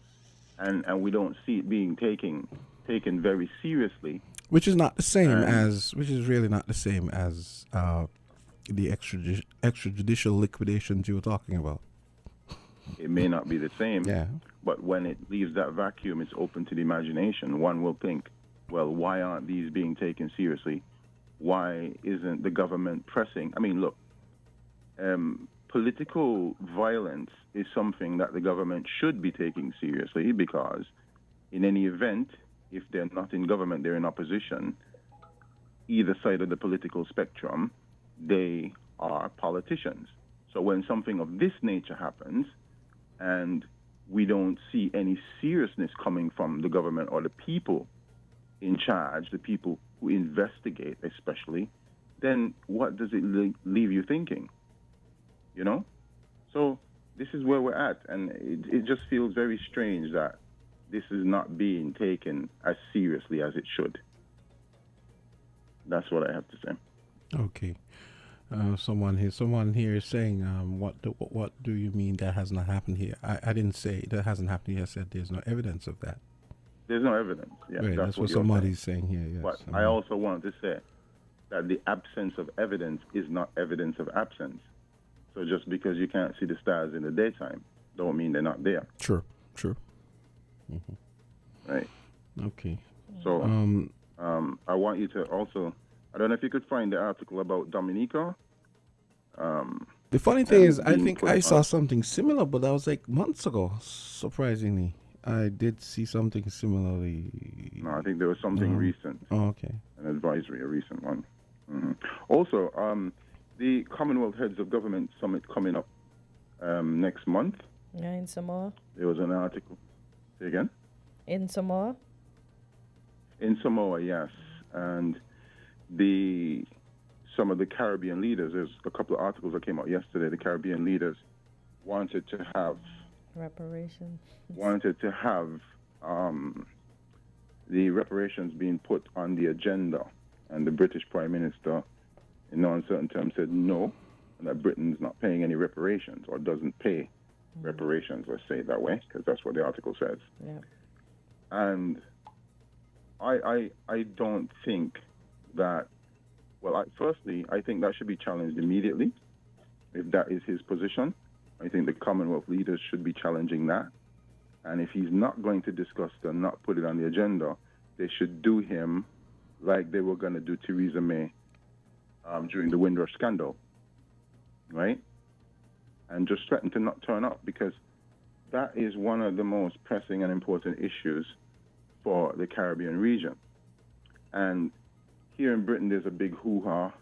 and we don't see it being taken very seriously. which is not the same which is really not the same as the extrajudicial liquidations you were talking about. It may not be the same, Yeah. but when it leaves that vacuum, it's open to the imagination. One will think, well, why aren't these being taken seriously? Why isn't the government pressing? I mean, look, political violence is something that the government should be taking seriously, because in any event, if they're not in government, they're in opposition, either side of the political spectrum, they are politicians. So when something of this nature happens and we don't see any seriousness coming from the government or the people in charge, the people who investigate especially, then what does it leave you thinking? You know? So this is where we're at, and it just feels very strange that this is not being taken as seriously as it should. That's what I have to say. Okay. Someone here is saying, what do you mean that has not happened here? I didn't say that hasn't happened here. I said there's no evidence of that. There's no evidence. Yeah, Right, that's what you're somebody's saying here. Yes. But I also wanted to say that the absence of evidence is not evidence of absence. So just because you can't see the stars in the daytime, don't mean they're not there. True. Mm-hmm. Right. Okay. So I want you to also, I don't know if you could find the article about Dominica. The funny thing is, I think I saw something similar, but that was like months ago. Surprisingly, I did see something similarly. No, I think there was something recent. Oh, okay. An advisory, a recent one. Mm-hmm. Also, the Commonwealth Heads of Government Summit coming up next month. Yeah, in Samoa. There was an article. Say again? In Samoa? In Samoa, yes. And some of the Caribbean leaders, there's a couple of articles that came out yesterday, the Caribbean leaders wanted to have reparations. Wanted to have the reparations being put on the agenda. And the British Prime Minister, in no uncertain terms, said no, and that Britain's not paying any reparations, or doesn't pay reparations, let's say it that way, because that's what the article says. Yeah. And I don't think that, well, firstly, I think that should be challenged immediately, if that is his position. I think the Commonwealth leaders should be challenging that. And if he's not going to discuss it and not put it on the agenda, they should do him like they were going to do Theresa May during the Windrush scandal, right? And just threaten to not turn up, because that is one of the most pressing and important issues for the Caribbean region. And here in Britain, there's a big hoo-ha.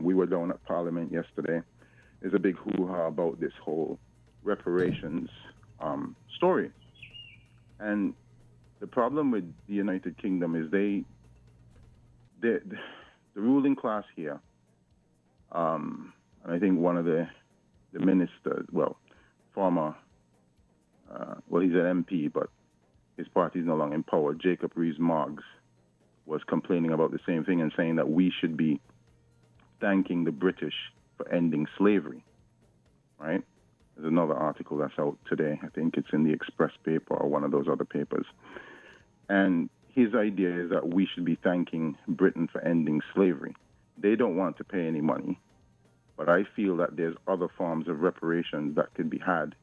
We were down at Parliament yesterday. There's a big hoo-ha about this whole reparations story. And the problem with the United Kingdom is the ruling class here, and I think one of the ministers, former, he's an MP, but his party is no longer in power, Jacob Rees-Mogg, was complaining about the same thing and saying that we should be thanking the British for ending slavery, right? There's another article that's out today. I think it's in the Express paper or one of those other papers. And his idea is that we should be thanking Britain for ending slavery. They don't want to pay any money, but I feel that there's other forms of reparations that could be had.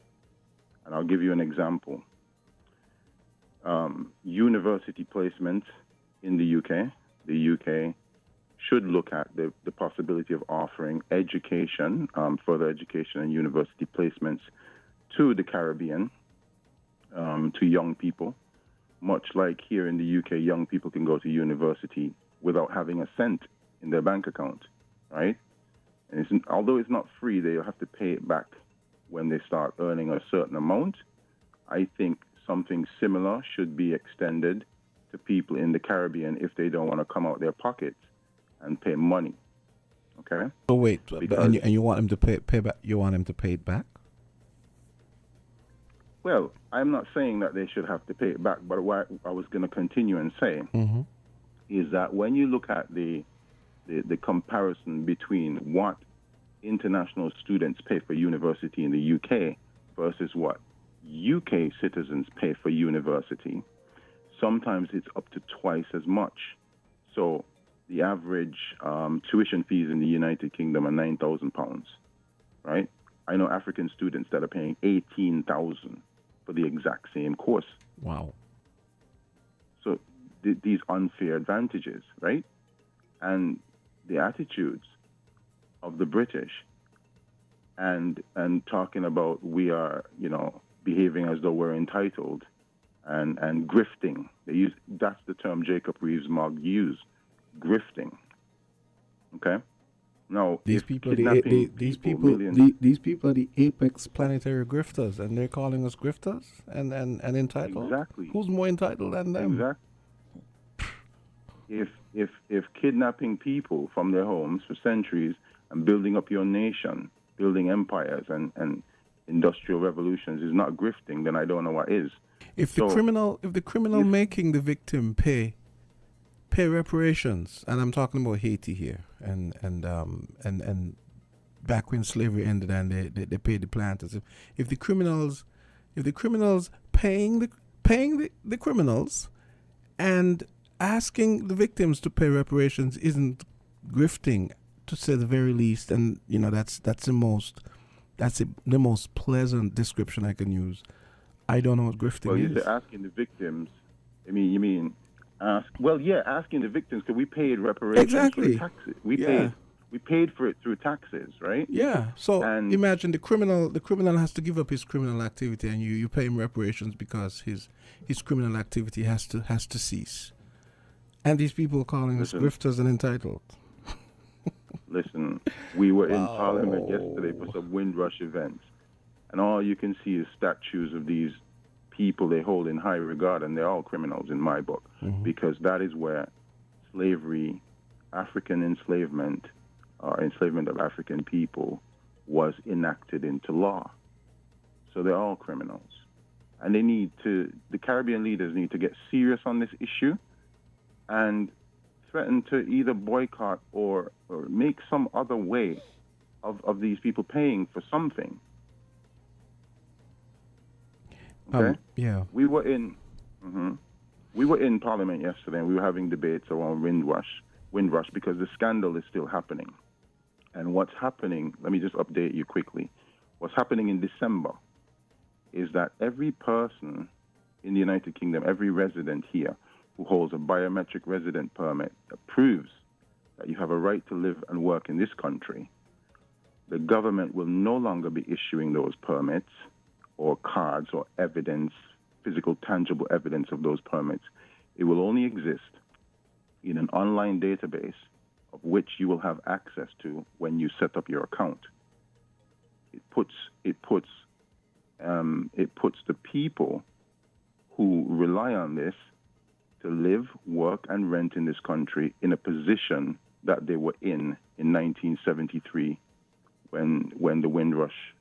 And I'll give you an example. University placement in the UK. The UK should look at the possibility of offering education, further education and university placements to the Caribbean, to young people. Much like here in the UK, young people can go to university without having a cent in their bank account, right? And although it's not free, they have to pay it back when they start earning a certain amount. I think something similar should be extended to people in the Caribbean if they don't want to come out their pockets and pay money. Okay. So wait, and you want him to pay back? You want him to pay it back? Well, I'm not saying that they should have to pay it back, but what I was going to continue and say is that when you look at the comparison between what international students pay for university in the UK versus what UK citizens pay for university, sometimes it's up to twice as much. So the average tuition fees in the United Kingdom are £9,000, right? I know African students that are paying $18,000 for the exact same course. Wow. So these unfair advantages, right? And the attitudes of the British and talking about we are, behaving as though we're entitled and grifting. That's the term Jacob Rees-Mogg used, grifting. Okay? Now, these people are these people are the apex planetary grifters, and they're calling us grifters and entitled. Exactly. Who's more entitled than them? Exactly. If kidnapping people from their homes for centuries and building up your nation, building empires and industrial revolutions is not grifting, then I don't know what is. If the criminal making the victim pay reparations, and I'm talking about Haiti here, and back when slavery ended and they paid the planters. If the criminals paying the criminals and asking the victims to pay reparations isn't grifting, to say the very least, and that's the most pleasant description I can use. I don't know what grifting is. Well, you're asking the victims. Asking the victims, because we paid reparations through taxes. We paid for it through taxes, right? Yeah. So imagine the criminal has to give up his criminal activity, and you pay him reparations because his criminal activity has to cease. And these people calling us grifters and entitled. Listen, we were in Parliament yesterday for some Windrush events, and all you can see is statues of these people they hold in high regard, and they're all criminals in my book, because that is where slavery, African enslavement, or enslavement of African people was enacted into law. So they're all criminals. And the Caribbean leaders need to get serious on this issue and threaten to either boycott or make some other way of these people paying for something. Okay? We were in Parliament yesterday, and we were having debates around Windrush because the scandal is still happening. And what's happening, let me just update you quickly. What's happening in December is that every person in the United Kingdom, every resident here who holds a biometric resident permit that proves that you have a right to live and work in this country, the government will no longer be issuing those permits or cards or evidence, physical, tangible evidence of those permits. It will only exist in an online database of which you will have access to when you set up your account. It puts the people who rely on this to live, work, and rent in this country in a position that they were in 1973 when the Windrush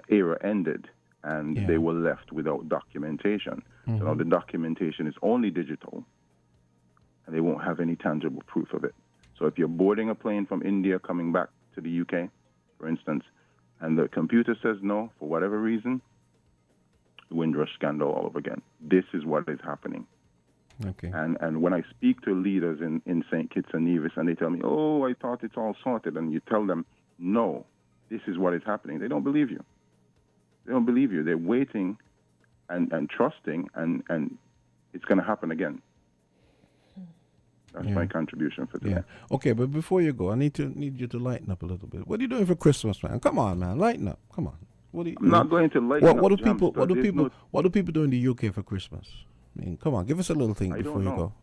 era ended, and they were left without documentation. So now the documentation is only digital, and they won't have any tangible proof of it. So if you're boarding a plane from India coming back to the UK, for instance, and the computer says no for whatever reason, the Windrush scandal all over again. This is what is happening. Okay. And when I speak to leaders in St. Kitts and Nevis, and they tell me, oh, I thought it's all sorted, and you tell them, no, this is what is happening, they don't believe you. They don't believe you. They're waiting and trusting, and it's going to happen again. That's my contribution for today. Yeah. Okay, but before you go, I need you to lighten up a little bit. What are you doing for Christmas, man? Come on, man, lighten up. Come on. I'm not going to lighten up. What do people do in the UK for Christmas? I mean, come on, give us a little thing before you go.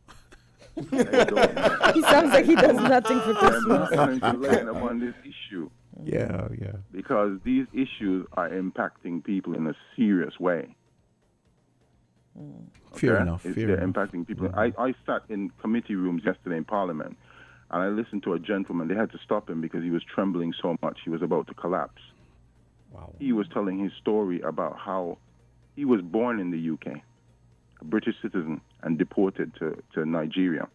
He sounds like he does nothing for Christmas. I'm not going to lighten up on this issue. Yeah. Because these issues are impacting people in a serious way. Fair enough. They're impacting people. I sat in committee rooms yesterday in Parliament, and I listened to a gentleman. They had to stop him because he was trembling so much he was about to collapse. Wow. He was telling his story about how he was born in the UK, a British citizen, and deported to Nigeria.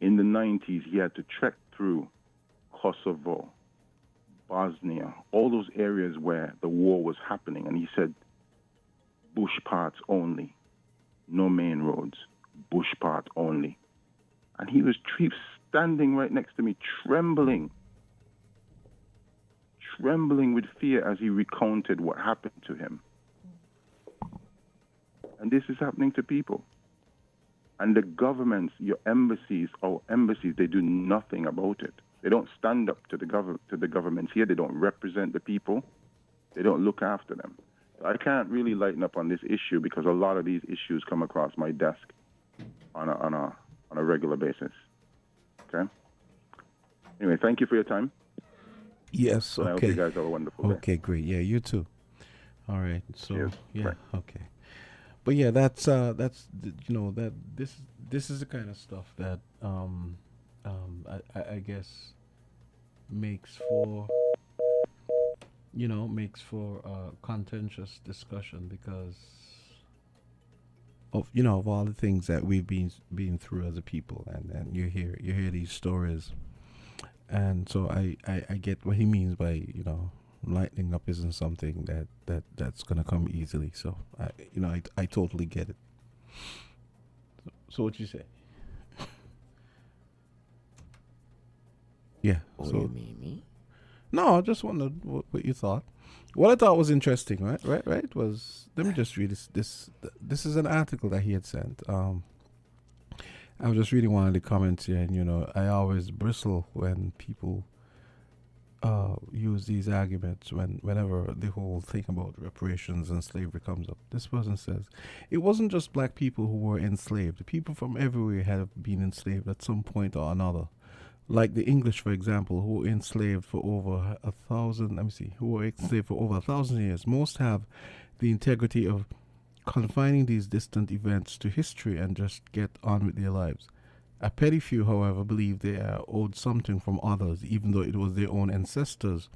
In the 90s, he had to trek through Kosovo, Bosnia, all those areas where the war was happening. And he said, bush parts only, no main roads, bush part only. And he was standing right next to me, trembling with fear as he recounted what happened to him. And this is happening to people. And the governments, your embassies, our embassies, they do nothing about it. They don't stand up to the governments here. They don't represent the people. They don't look after them. I can't really lighten up on this issue because a lot of these issues come across my desk on a regular basis. Okay? Anyway, thank you for your time. Yes, and okay. I hope you guys have a wonderful day. Okay, great. Yeah, you too. All right. So, Cheers. yeah, Bye. okay. But yeah, that's that this is the kind of stuff that I guess makes for contentious discussion because of all the things that we've been through as a people, and you hear these stories, and so I get what he means by lightening up isn't something that's gonna come easily. So I totally get it. So what you say? Yeah. Oh, so you mean me? no, I just wondered what you thought. What I thought was interesting, right, was let me just read this. This is an article that he had sent. I was just reading one of the comments here, and I always bristle when people use these arguments whenever the whole thing about reparations and slavery comes up. This person says, it wasn't just black people who were enslaved. People from everywhere have been enslaved at some point or another. Like the English, for example, who were enslaved for over 1,000 years. Most have the integrity of confining these distant events to history and just get on with their lives. A petty few, however, believe they are owed something from others, even though it was their own ancestors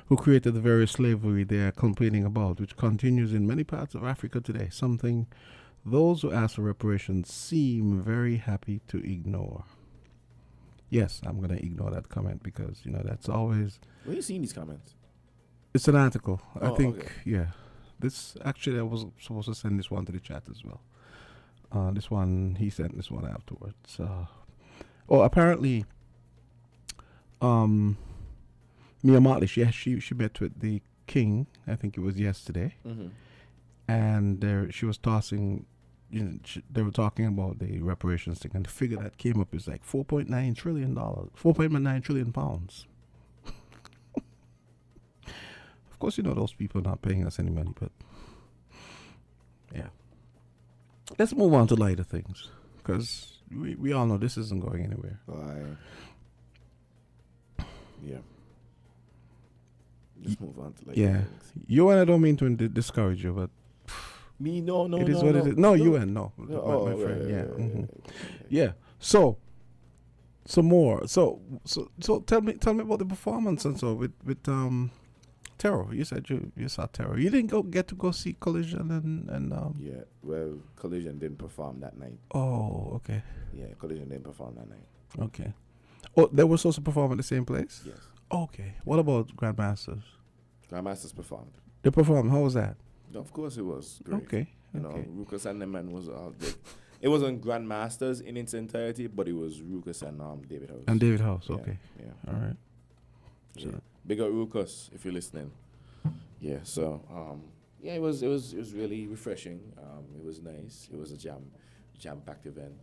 who created the very slavery they are complaining about, which continues in many parts of Africa today, something those who ask for reparations seem very happy to ignore. Yes, I'm going to ignore that comment because, that's always... Where are you seeing these comments? It's an article. I think, okay. yeah. This, actually, I was supposed to send this one to the chat as well. This one, he sent this one afterwards. Apparently, Mia Motley, she met with the king, I think it was yesterday, and she was tossing, they were talking about the reparations thing, and the figure that came up is like $4.9 trillion, 4.9 trillion pounds. Of course, those people are not paying us any money, but yeah. Let's move on to lighter things, because we all know this isn't going anywhere. Yeah. Let's move on to lighter things. You and I don't mean to discourage you, but me, no. It is what it is. No, you and no. My friend. Yeah. Yeah. So more. So tell me about the performance and so with Terror. You said you saw Terror. You didn't get to go see Collision and Yeah, well, Collision didn't perform that night. Oh, okay. Yeah, Collision didn't perform that night. Okay. Oh, they were supposed to perform at the same place? Yes. Okay. What about Grandmasters? Grandmasters performed. They performed. How was that? Of course it was great. Okay. Ruckus and the man was all big. It wasn't Grandmasters in its entirety, but it was Ruckus and David House. And David House, Yeah, okay. Yeah. All right. Yeah. Big up Ruckus if you're listening. Yeah, so it was really refreshing. It was nice. It was a jam-packed event.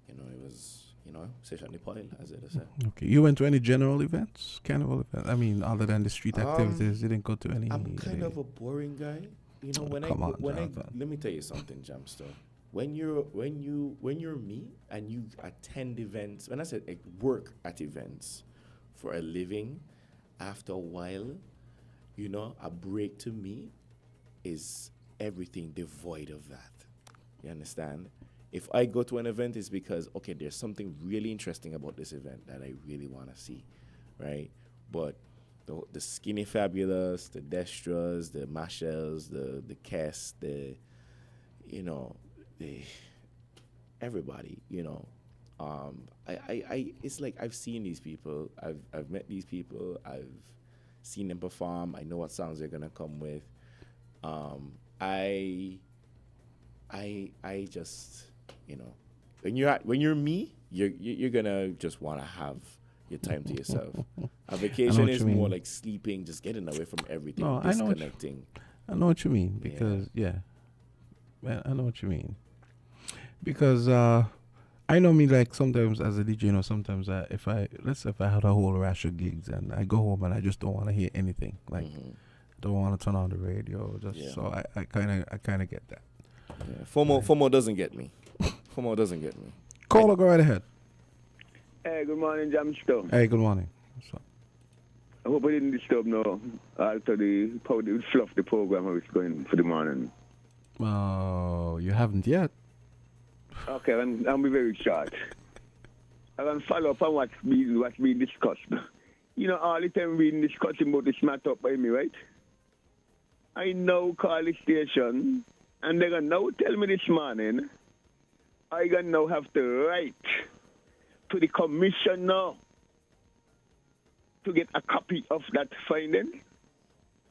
It was session the pile, as it is said. Okay. You went to any general events, carnival events? I mean, other than the street activities, you didn't go to any. I'm kind of a boring guy. Let me tell you something, Jamsta. When you're me and you attend events, when I said work at events for a living, after a while, a break to me is everything devoid of that. You understand? If I go to an event, it's because, okay, there's something really interesting about this event that I really want to see, right? But the Skinny Fabulous, the Destras, the Machels, the Kess, the everybody, I it's like I've seen these people, I've met these people, I've seen them perform, I know what songs they're gonna come with. I just, when you're me, you're gonna just wanna have your time to yourself. A vacation is more like sleeping, just getting away from everything, disconnecting. I know what you mean because man, I know what you mean because I know me, like sometimes as a DJ, sometimes if I had a whole rash of gigs and I go home and I just don't want to hear anything, like don't want to turn on the radio, so I kind of get that. Yeah. FOMO doesn't get me. FOMO doesn't get me. Caller, go right ahead. Hey, good morning, Jamsta. Hey, good morning. What's up? I hope I didn't disturb no after the fluff the program I was going for the morning. Oh, you haven't yet. Okay, I'll be very short. I can follow up on what's being discussed. All the time we've been discussing about this matter up by me, right? I now call the station, and they're going to now tell me this morning, I going to now have to write to the commissioner to get a copy of that finding.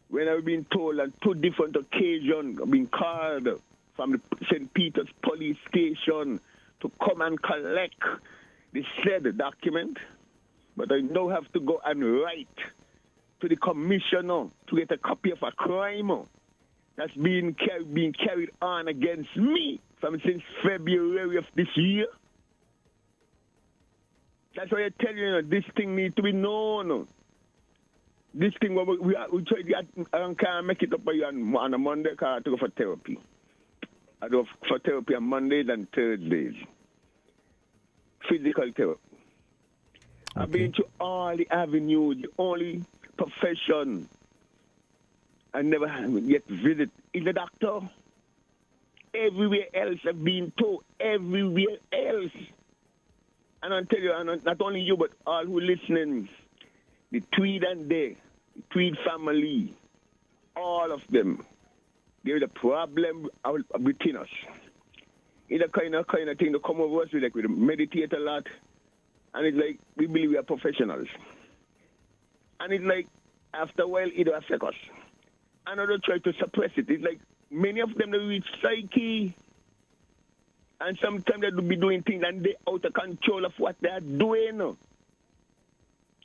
When I've been told on 2 different occasions, I've been called from the St. Peter's police station to come and collect the said document. But I now have to go and write to the commissioner to get a copy of a crime that's being carried on against me since February of this year. That's why I tell you, this thing needs to be known. This thing, we try to I can't make it up on a Monday because I have to go for therapy. I go for therapy on Mondays and Thursdays. Physical therapy. Okay. I've been to all the avenues, the only profession I never yet visit is a doctor. Everywhere else I've been to, everywhere else. And I'll tell you, not only you, but all who listening, the Tweed and the Tweed family, all of them, there's a problem between us. It's a kind of thing to come over us, we meditate a lot, and it's like, we believe we are professionals. And it's like, after a while, it will affect us. And I don't try to suppress it. It's like, many of them, they reach psyche, and sometimes they do be doing things and they're out of control of what they're doing.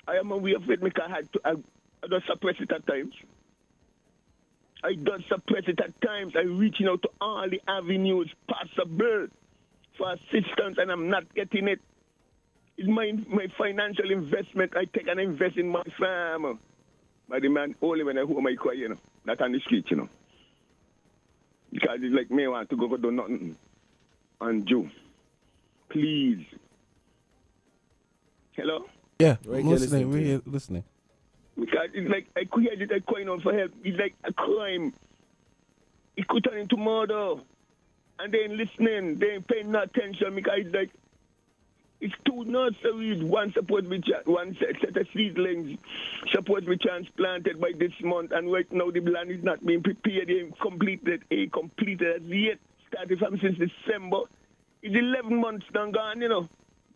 I am aware of it because I don't suppress it at times. I don't suppress it at times. I'm reaching out to all the avenues possible for assistance and I'm not getting it. It's my financial investment. I take and invest in my farm. But the man, only when I home I cry, not on the street, Because it's like me want to go do nothing. And Joe, please. Hello? Yeah, I'm listening. We're listening. Because it's like I could hear it, I crying out for help. It's like a crime. It could turn into murder. And they ain't listening. They ain't paying no attention because it's like it's 2 nurseries. One set of seedlings supposed to be transplanted by this month. And right now the land is not being prepared. They ain't completed as yet. Started from since December. It's 11 months now gone,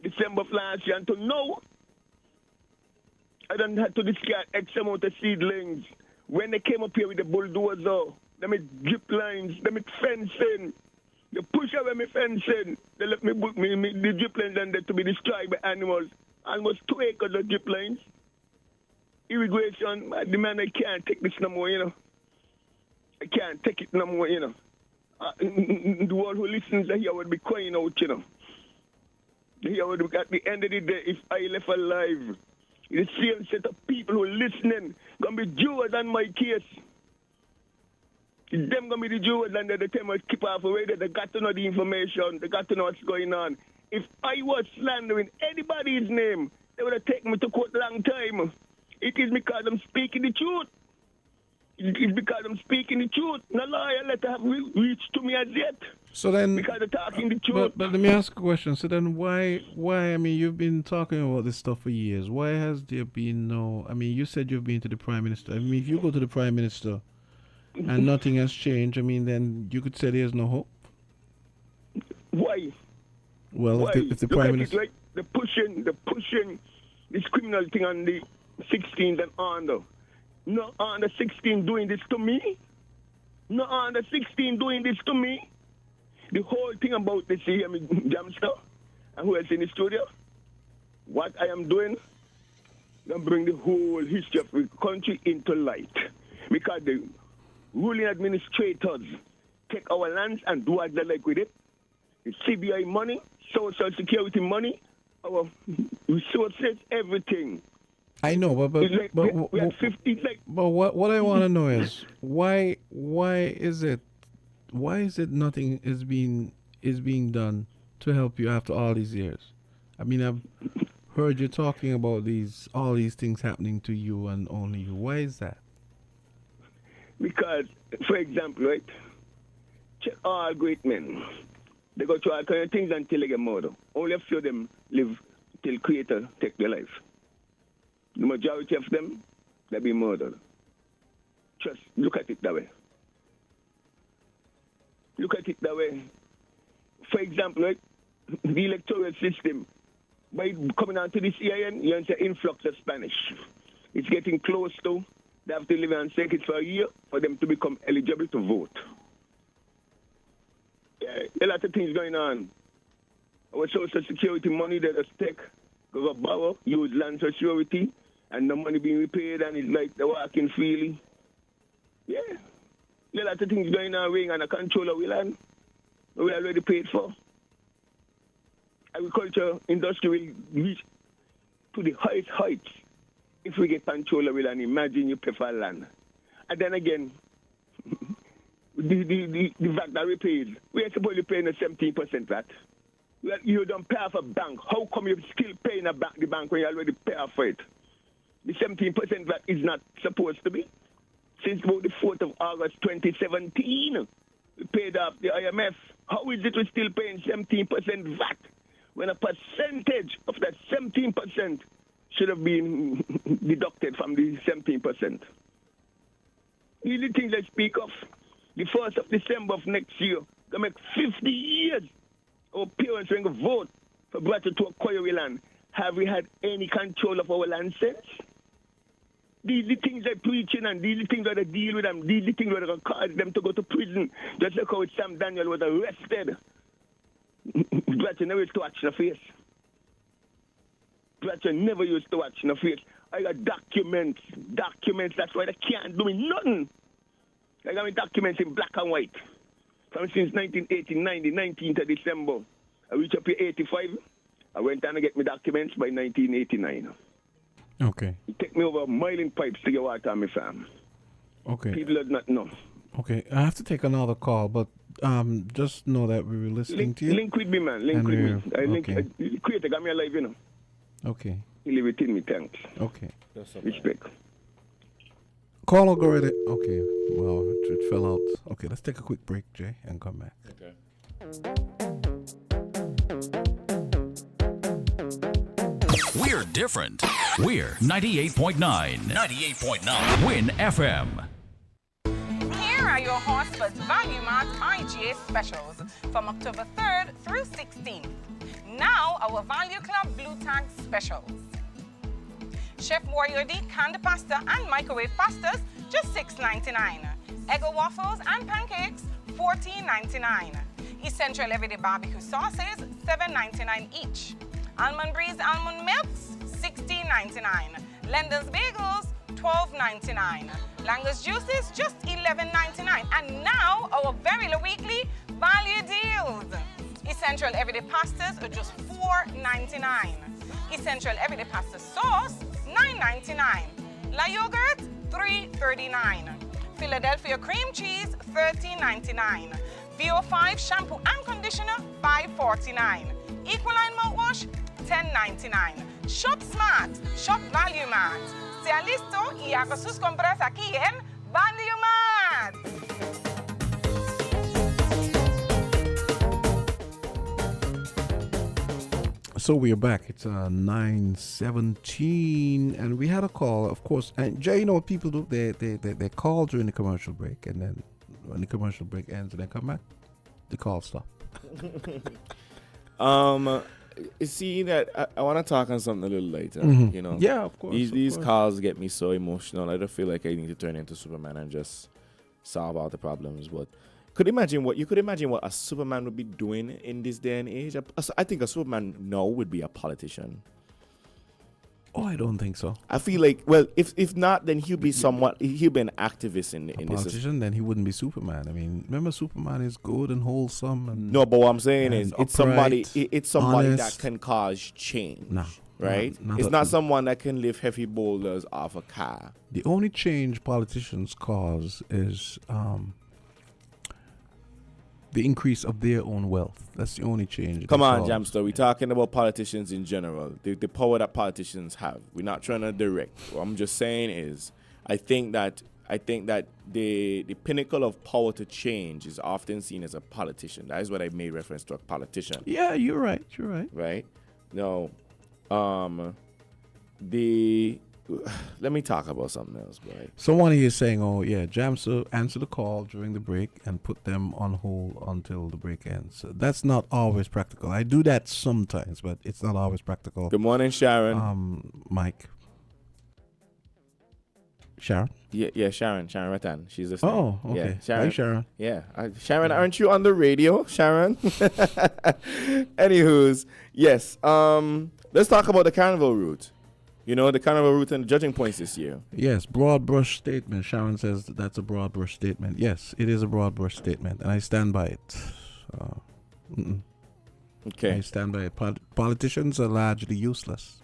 December of last year until now. I done had to discard X amount of seedlings. When they came up here with the bulldozer, them drip lines, them fencing, they push away my fencing. They let me put the drip lines and to be destroyed by animals. Almost 2 acres of drip lines. Irrigation, the man, I can't take this no more, I can't take it no more, the one who listens here would be crying out, Here would be, at the end of the day, if I left alive, the same set of people who are listening going to be jurors on my case. It's them going to be the jurors and the time I keep off away. They got to know the information. They got to know what's going on. If I was slandering anybody's name, they would have taken me to court a long time. It is because I'm speaking the truth. It is because I'm speaking the truth. No lawyer letter have reached to me as yet. So then, because they're talking the truth. but let me ask a question. So then, why? I mean, you've been talking about this stuff for years. Why has there been no? I mean, you said you've been to the Prime Minister. I mean, if you go to the Prime Minister and nothing has changed, I mean, then you could say there's no hope. Why? Well, Why? if the Look Prime at Minister, it, like they're pushing this criminal thing on the 16th and under. No under 16 doing this to me. No under 16 doing this to me. The whole thing about this here, Jamsta, and who else in the studio, what I am doing, I'm bring the whole history of the country into light. Because the ruling administrators take our lands and do what they like with it. The CBI money, Social Security money, our resources, everything. I know, but we had 50, but what I want to know is why is it nothing is being done to help you after all these years? I mean, I've heard you talking about all these things happening to you and only you. Why is that? Because, for example, right, check all great men. They go through all kind of things until they get murdered. Only a few of them live till Creator take their life. The majority of them, they be murdered. Just look at it that way. Look at it that way. For example, right, the electoral system, by coming on to this EIN, you have an influx of Spanish. It's getting close to, they have to live on circuit for a year for them to become eligible to vote. Yeah, a lot of things going on. Our Social Security money that is take, go borrow, use land security, and the money being repaid, and it's like the walking freely. Yeah. A lot of things going on, weighing on a control of we land. We already paid for. Agriculture industry will reach to the highest heights if we get control of it, and imagine you pay for land. And then again, the VAT that we paid, we are supposed to pay a 17% VAT. Well, you don't pay off a bank. How come you're still paying the bank when you already pay off for it? The 17% VAT is not supposed to be. Since about the 4th of August 2017, we paid off the IMF. How is it we're still paying 17% VAT when a percentage of that 17% should have been deducted from the 17%? The only thing I speak of, the 1st of December of next year, going to make 50 years our parents are going to vote for Bracha to acquire our land. Have we had any control of our land since? These are the things they're preaching, and these are the things that they deal with them. These are the things that are going to cause them to go to prison. Just like how Sam Daniel was arrested. Bracha never used to watch in the face. Bracha never used to watch in the face. I got documents, that's why they can't do me nothing. I got my documents in black and white. From since 1989, the 19th of December. I reached up to 85. I went down to get my documents by 1989. Okay. It took me over a mile in pipes to get water on my farm. Okay. People do not know. Okay, I have to take another call, but just know that we were listening to you. Link with me, man. Link with me. Creator got me alive, you know. Okay. He leave it in me, thanks. Okay. Respect. Call or go right ahead. Okay, well, it fell out. Okay, let's take a quick break, Jay, and come back. Okay. We're different. We're 98.9. 98.9. Win FM. Here are your Horsefords Value Mart IGA specials from October 3rd through 16th. Now, our Value Club Blue Tag specials. Chef Warrior D canned pasta and microwave pastas, just $6.99. Eggo waffles and pancakes, $14.99. Essential Everyday Barbecue sauces, $7.99 each. Almond Breeze almond milks, $16.99. Lender's bagels, $12.99. Langer's juices, just $11.99. And now, our very low weekly value deals. Essential Everyday pastas are just $4.99. Essential Everyday Pasta sauce, $9.99. La yogurt, $3.39. Philadelphia cream cheese, $13.99. VO5 shampoo and conditioner, $5.49. Equaline mouthwash, $10.99. Shop Smart, Shop Value Mart. Sea listo y haga sus compras aquí en Value Mart. So we're back. It's 9:17, and we had a call, of course. And Jay, you know what people do? They call during the commercial break, and then when the commercial break ends, and they come back, the call stop. You see that I want to talk on something a little later. Mhm. You know, Yeah, of course, These of course. calls get me so emotional. I don't feel like I need to turn into Superman and just solve all the problems. But you could imagine what a Superman would be doing in this day and age. I think a Superman now would be a politician. Oh, I don't think so. I feel like, well, if not, then he'll be an activist in A this. politician, then he wouldn't be Superman. I mean, remember Superman is good and wholesome. And No, but what I'm saying is, it's somebody honest. that can cause change. No, right? not It's at not all. someone that can lift heavy boulders off a car. The only change politicians cause is the increase of their own wealth. That's the only change. Come they on, cause. Jamsta. We're talking about politicians in general. The power that politicians have. We're not trying to direct. What I'm just saying is, I think that the pinnacle of power to change is often seen as a politician. That is what I made reference to, a politician. Yeah, you're right. You're right. Right? No. Let me talk about something else, boy. Someone here is saying, "Oh yeah, Jamsa, answer the call during the break and put them on hold until the break ends." So that's not always practical. I do that sometimes, but it's not always practical. Good morning, Sharon. Mike. Sharon. Yeah, Sharon Ratan. She's listening. Oh, okay. Yeah, Sharon. Hi, Sharon. Yeah, Sharon, aren't you on the radio, Sharon? Anywho's, yes. Let's talk about the carnival route. You know, the carnival route and the judging points this year. Yes, broad brush statement. Sharon says that's a broad brush statement. Yes, it is a broad brush statement, and I stand by it. Okay. I stand by it. Politicians are largely useless,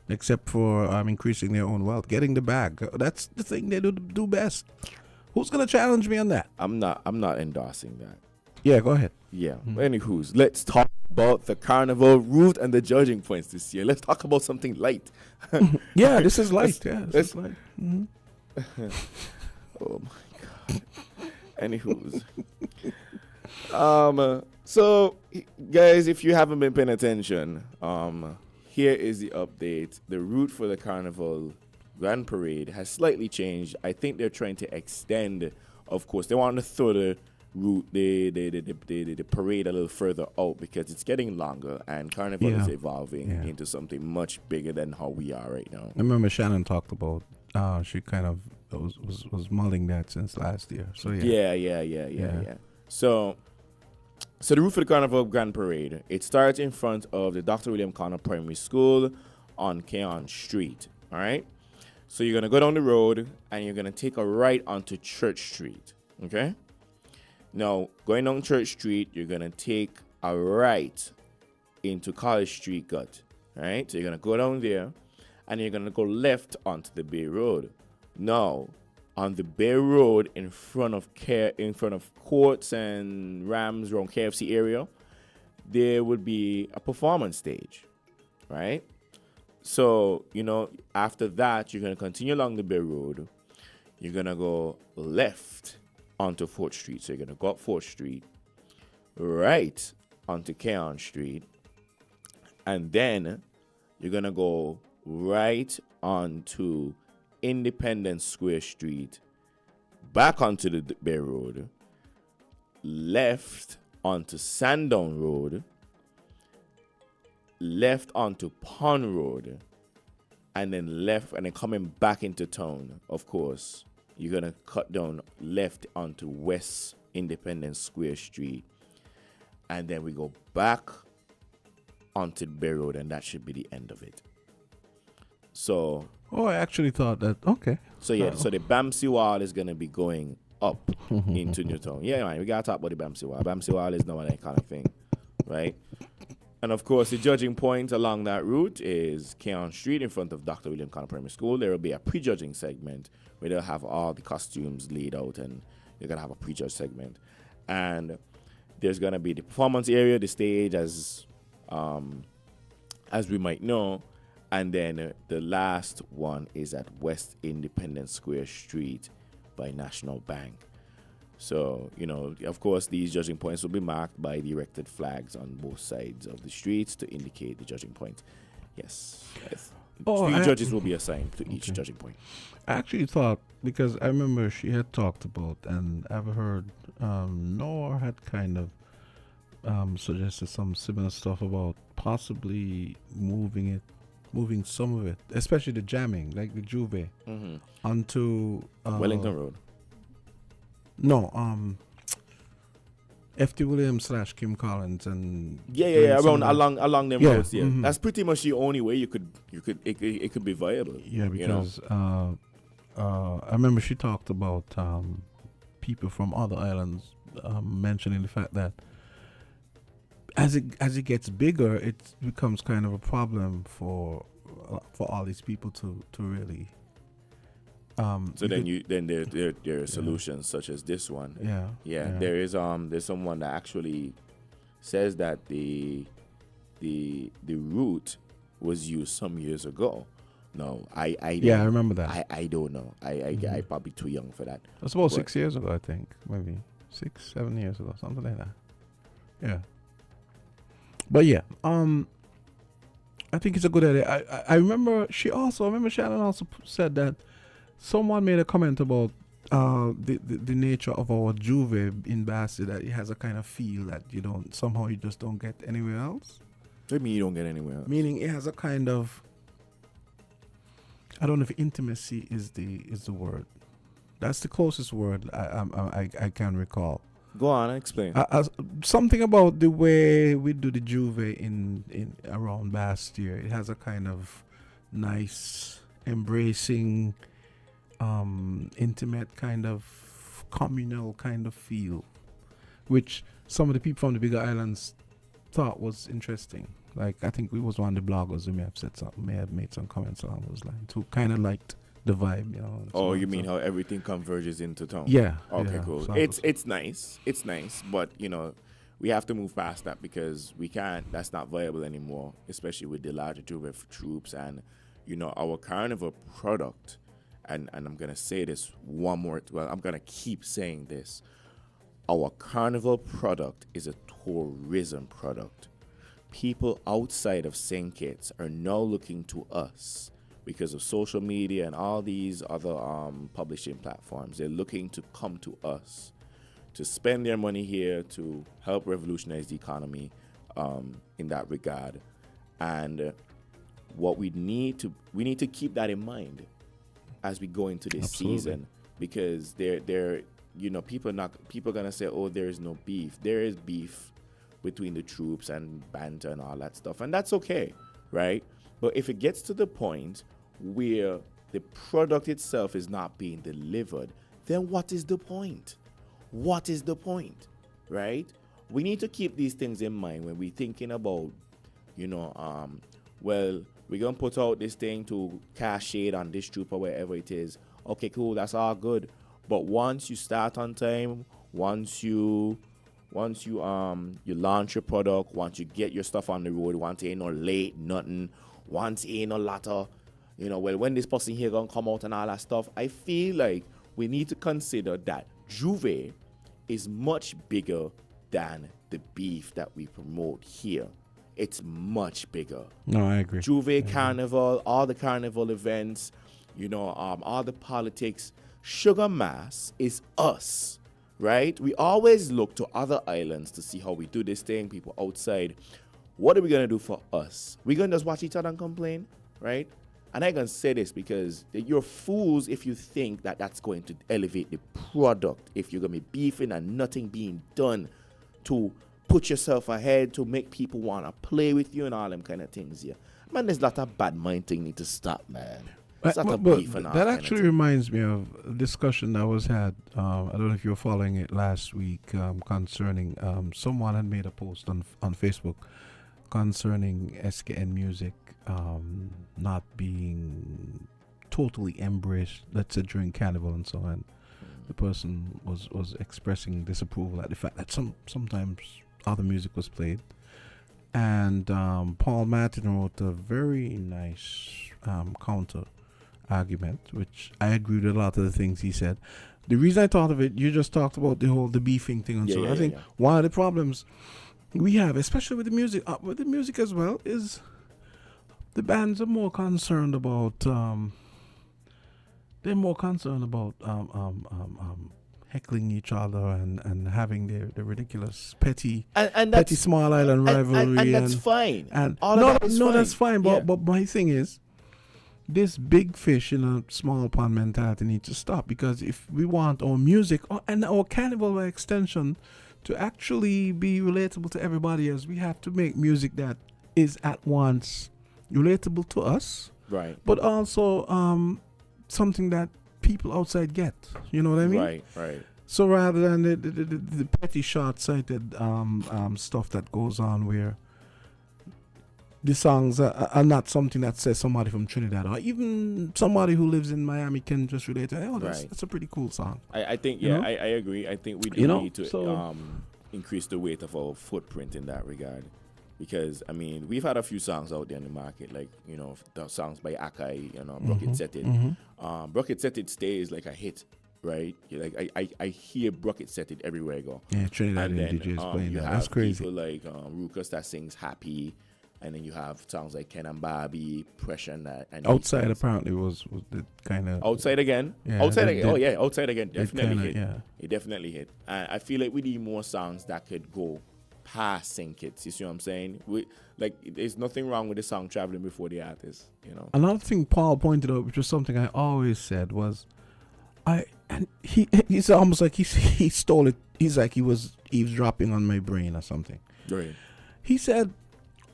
except for increasing their own wealth, getting the bag. That's the thing they do best. Who's gonna challenge me on that? I'm not endorsing that. Yeah, go ahead. Yeah. Anywho's, let's talk about the carnival route and the judging points this year. Let's talk about something light. Yeah, this is light. This is light. Oh my God. Anywho's. So guys, if you haven't been paying attention, here is the update. The route for the carnival grand parade has slightly changed. I think they're trying to extend, of course, they want to throw the route, the parade a little further out because it's getting longer and carnival is evolving into something much bigger than how we are right now. I remember Shannon talked about she kind of was mulling that since last year. So Yeah. So the route for the Carnival Grand Parade, it starts in front of the Dr. William Connor Primary School on Keon Street. All right. So you're gonna go down the road and you're gonna take a right onto Church Street. Okay. Now, going down Church Street, you're going to take a right into College Street Gut, right? So you're going to go down there, and you're going to go left onto the Bay Road. Now, on the Bay Road in front of Courts and Rams around KFC area, there would be a performance stage, right? So, after that, you're going to continue along the Bay Road. You're going to go left onto 4th Street. So you're going to go up 4th Street, right onto Keon Street, and then you're going to go right onto Independence Square Street, back onto the Bay Road, left onto Sandown Road, left onto Pond Road, and then coming back into town, of course. You're going to cut down left onto West Independence Square Street. And then we go back onto the Bay Road, and that should be the end of it. So... Oh, I actually thought that... Okay. So, so the Bamsi Wall is going to be going up into Newtown. Yeah, man, we got to talk about the Bamsi Wall. Bamsi Wall is now an iconic thing, right? And, of course, the judging point along that route is Keon Street in front of Dr. William Connor Primary School. There will be a prejudging segment where they'll have all the costumes laid out, and you're going to have a prejudge segment. And there's going to be the performance area, the stage, as we might know. And then the last one is at West Independence Square Street by National Bank. So, of course, these judging points will be marked by the erected flags on both sides of the streets to indicate the judging point. Yes. Three judges will be assigned to each judging point. I actually thought, because I remember she had talked about, and I've heard Noah had kind of suggested some similar stuff about possibly moving some of it, especially the jamming, like the Juve, onto Wellington Road. No, F.T. Williams / Kim Collins and around along them roads. Yeah, that's pretty much the only way it could be viable. Yeah, because I remember she talked about people from other islands mentioning the fact that as it gets bigger, it becomes kind of a problem for all these people to really. So then there are solutions such as this one. Yeah. There's someone that actually says that the route was used some years ago. No, I remember that. I don't know. I probably too young for that. That's about 6 years ago, I think. Maybe 6-7 years ago, something like that. Yeah. But yeah, I think it's a good idea. I remember Shannon also said that someone made a comment about the nature of our Juve in Bastard, that it has a kind of feel that you just don't get anywhere else. What do you mean you don't get anywhere else? Meaning it has a kind of, I don't know if intimacy is the word. That's the closest word I can recall. Go on, explain. Something about the way we do the Juve in around Bastille. It has a kind of nice, embracing, intimate kind of communal kind of feel, which some of the people from the bigger islands thought was interesting. Like, I think we was one of the bloggers who may have made some comments along those lines, who kind of liked the vibe, Oh, you mean how everything converges into town? Yeah. Okay, yeah, cool. so It's nice. It's nice, but we have to move past that because we can't. That's not viable anymore, especially with the larger troops and our carnival product. And I'm gonna say this one more. Well, I'm gonna keep saying this. Our carnival product is a tourism product. People outside of St. Kitts are now looking to us because of social media and all these other publishing platforms. They're looking to come to us to spend their money here to help revolutionize the economy in that regard. And what we need to keep that in mind as we go into this season, because people are gonna say, oh, there is no beef. There is beef between the troops and banter and all that stuff, and that's okay, right? But if it gets to the point where the product itself is not being delivered, then what is the point? What is the point, right? We need to keep these things in mind when we're thinking about, well, we're going to put out this thing to cast shade on this troop or wherever it is. Okay, cool, that's all good. But once you start on time, once you launch your product, once you get your stuff on the road, once it ain't no late, nothing, once it ain't no latter, well, when this person here gonna come out and all that stuff, I feel like we need to consider that Juve is much bigger than the beef that we promote here. It's much bigger. No, I agree. Juve Carnival, all the carnival events, all the politics. Sugar Mass is us, right? We always look to other islands to see how we do this thing, people outside. What are we going to do for us? We're going to just watch each other and complain, right? And I'm going to say this because you're fools if you think that that's going to elevate the product, if you're going to be beefing and nothing being done to put yourself ahead, to make people want to play with you and all them kind of things here. Man, there's a lot of bad mind thing need to stop, man. That actually reminds me of a discussion that was had. I don't know if you were following it last week concerning someone had made a post on Facebook concerning SKN music not being totally embraced, let's say during Carnival and so on. The person was expressing disapproval at the fact that sometimes other music was played. And Paul Martin wrote a very nice counter argument, which I agree with a lot of the things he said. The reason I thought of it, you just talked about the beefing thing and so. I think one of the problems we have, especially with the music as well, is the bands are more concerned about heckling each other and having the ridiculous petty small island rivalry, and that's fine. And fine. That's fine. But my thing is, this big fish in a small pond mentality needs to stop, because if we want our music and our carnival by extension to actually be relatable to everybody else, we have to make music that is at once relatable to us, right? But also something that people outside get. You know what I mean? Right. So rather than the petty short-sighted stuff that goes on, where the songs are not something that says somebody from Trinidad or even somebody who lives in Miami can just relate to. Oh, that's a pretty cool song. I think I agree. I think we do need to increase the weight of our footprint in that regard, because I mean we've had a few songs out there in the market, like the songs by Akai, Brocket Set It. Brocket Set It stays like a hit. Right, I hear Brocket Set It everywhere I go. Yeah, Trinidad and DJs playing that. That's crazy. People like Ruckus that sings Happy, and then you have songs like Ken and Barbie, Pressure, and Outside apparently was the kind of Outside again. Yeah, Outside again. Outside again. Definitely hit. Yeah. It definitely hit. And I feel like we need more songs that could go past Sing Kids. You see what I'm saying? There's nothing wrong with the song traveling before the artist. Another thing Paul pointed out, which was something I always said, was he's almost like he stole it. He's like he was eavesdropping on my brain or something. Right. He said,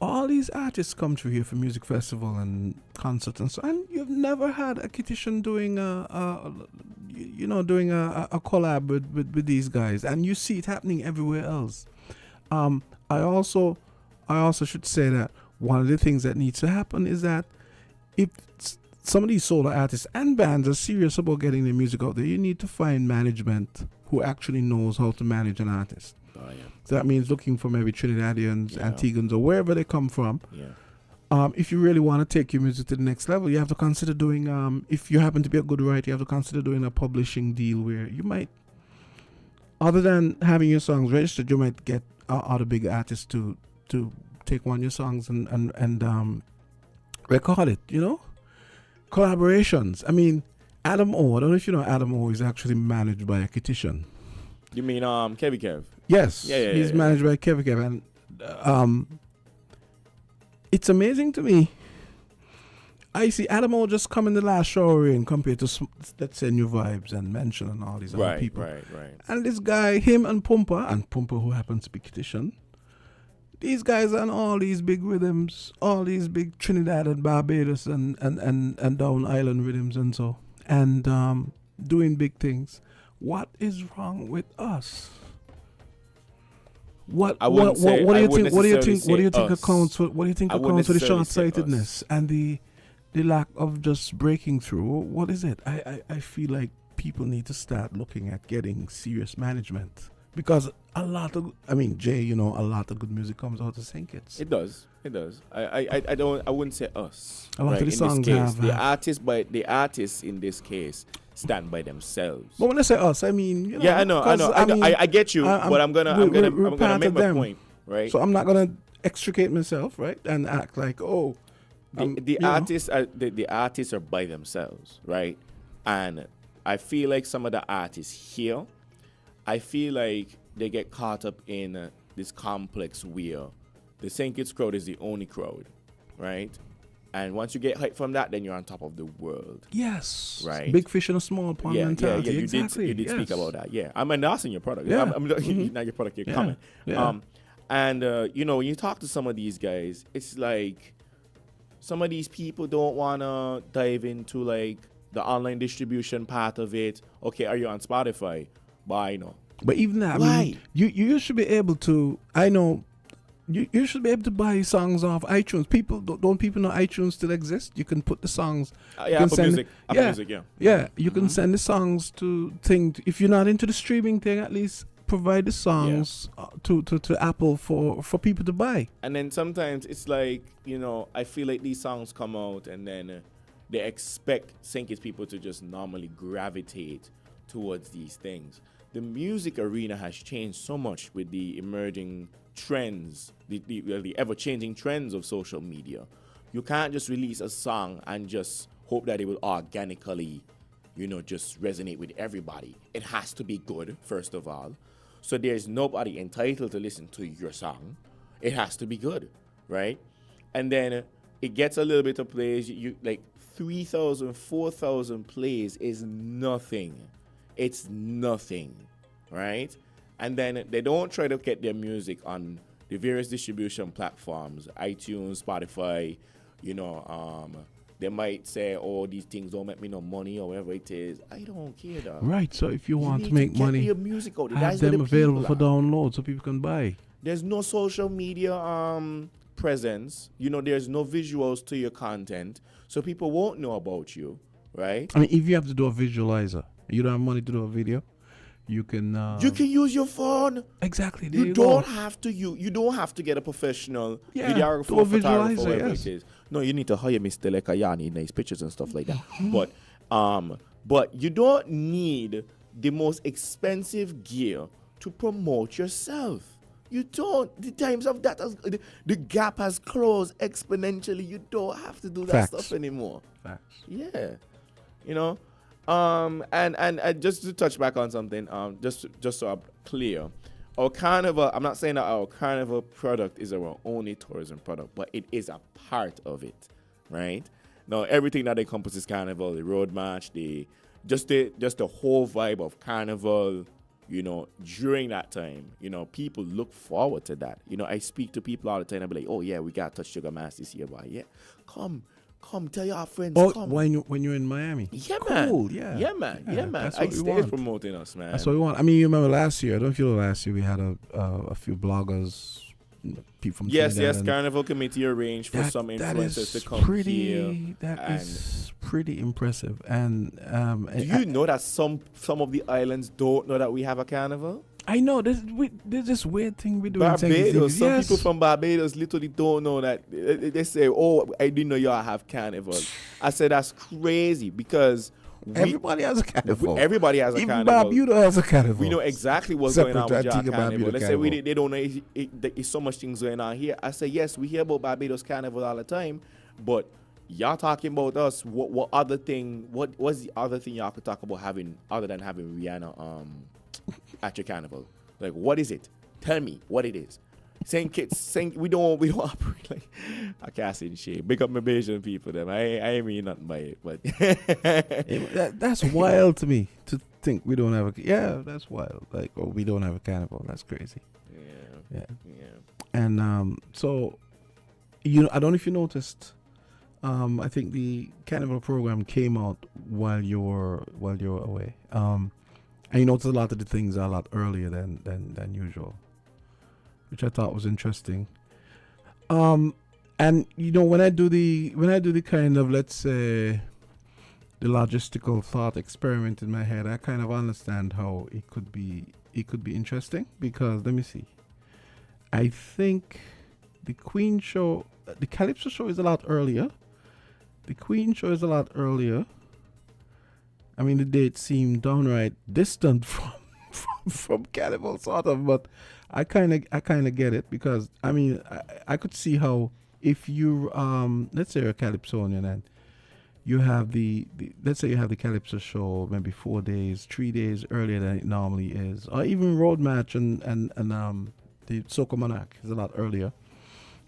all these artists come through here for music festival and concerts and so, and you've never had a Kittition doing a collab with these guys, and you see it happening everywhere else. I also should say that one of the things that needs to happen is that if some of these solo artists and bands are serious about getting their music out there, you need to find management who actually knows how to manage an artist. Oh, yeah. So that means looking for maybe Trinidadians, Antiguans, or wherever they come from. Yeah. If you really want to take your music to the next level, you have to consider doing, if you happen to be a good writer, you have to consider doing a publishing deal where you might, other than having your songs registered, you might get other big artists to take one of your songs and record it, Collaborations. I mean, Adam O, I don't know if you know Adam O is actually managed by a Kittition. You mean Kevy Kev? Yes. He's managed by Kevy Kev. And it's amazing to me. I see Adam O just come in the last shower in compared to, let's say, New Vibes and Mention and all these other people. Right. And this guy, him and Pumpa who happens to be Kittition, these guys are on all these big rhythms, all these big Trinidad and Barbados and down island rhythms and so, and doing big things. What is wrong with us? What do you think accounts for the short-sightedness and the lack of just breaking through? What is it? I feel like people need to start looking at getting serious management, because a lot of good music comes out of St. Kitts. It does. I wouldn't say us. A lot of the songs the artists in this case stand by themselves. But when I say us, I mean, I know. I get you, but I'm gonna make my point, right? So I'm not gonna extricate myself, right, and act like the artists are by themselves, right? And I feel like some of the artists here, I feel like they get caught up in this complex where the St. Kitts crowd is the only crowd, right? And once you get hyped from that, then you're on top of the world. Yes. Right. Big fish in a small pond mentality. Yeah. You did yes. speak about that. Yeah. I'm endorsing your product. Yeah. I'm not your product, you're coming. Yeah. And when you talk to some of these guys, it's like some of these people don't want to dive into like the online distribution part of it. Okay, are you on Spotify? But no. But even that, I mean, you should be able to, I know, you should be able to buy songs off iTunes. Don't people know iTunes still exists? You can put the songs. Apple Music. Yeah, you can send the songs to if you're not into the streaming thing, at least provide the songs to Apple for people to buy. And then sometimes it's like, I feel like these songs come out and then they expect St. Kitts people to just normally gravitate towards these things. The music arena has changed so much with the emerging trends, the ever-changing trends of social media. You can't just release a song and just hope that it will organically, just resonate with everybody. It has to be good, first of all. So there's nobody entitled to listen to your song. It has to be good, right? And then it gets a little bit of plays. You like 3,000, 4,000 plays is nothing. It's nothing, right? And then they don't try to get their music on the various distribution platforms, iTunes, Spotify, they might say, oh, these things don't make me no money or whatever it is. I don't care, dog. Right, so if you want to make money, your music out. have them available for download so people can buy. There's no social media presence. There's no visuals to your content, so people won't know about you, right? I mean, if you have to do a visualizer, you don't have money to do a video, you can use your phone. Exactly. You don't have to get a professional videographer or photographer, whatever it is. No, you need to hire Mr. Lekayani, nice pictures and stuff like that. But you don't need the most expensive gear to promote yourself. You don't. The times of that, the gap has closed exponentially. You don't have to do that stuff anymore. Facts. Yeah, and just to touch back on something, just so I'm clear, our carnival. I'm not saying that our carnival product is our only tourism product, but it is a part of it, right? Now, everything that encompasses carnival, the road march, the whole vibe of carnival. During that time, people look forward to that. I speak to people all the time. I be like, oh yeah, we got Touch Sugar Mass this year, boy. Yeah, come, tell your friends. Oh, come. when you're in Miami. Yeah, cool, man. Yeah, man. I stay promoting us, man. That's what we want. I mean, you remember last year? I don't feel last year we had a few bloggers, people from Yes. Carnival Committee arranged for some influencers to come here. That is pretty impressive. And do you know that some of the islands don't know that we have a carnival? I know. There's this weird thing we do. Barbados. Some people from Barbados literally don't know that. They say, "Oh, I didn't know y'all have carnival." I said that's crazy because everybody has a carnival. Everybody has a Even carnival. Barbuda has a carnival. We know exactly what's going on with y'all carnival. Barbuda Let's say they don't know there's so much things going on here. I say yes, we hear about Barbados carnival all the time, but y'all talking about us. What other thing? What's the other thing y'all could talk about having other than having Rihanna at your carnival? Like, what is it? Tell me what it is. St. Kitts, we don't operate like I can't say shit. Big up my Bayesian people, them. I ain't mean nothing by it, but that's wild to me to think we don't have that's wild. Like, we don't have a carnival. That's crazy. Yeah. And so I don't know if you noticed. I think the carnival program came out while you were away. And you notice a lot of the things are a lot earlier than usual, which I thought was interesting. And when I do the kind of, let's say, the logistical thought experiment in my head, I kind of understand how it could be interesting, because let me see. I think the Queen show, the Calypso show is a lot earlier. The Queen show is a lot earlier. I mean, the date seemed downright distant from Carnival, sort of, but I kind of get it, because I mean, I could see how if you let's say you're a Calypsonian and you have let's say you have the Calypso show maybe 4 days, 3 days earlier than it normally is, or even Road Match and the Soca Monarch is a lot earlier.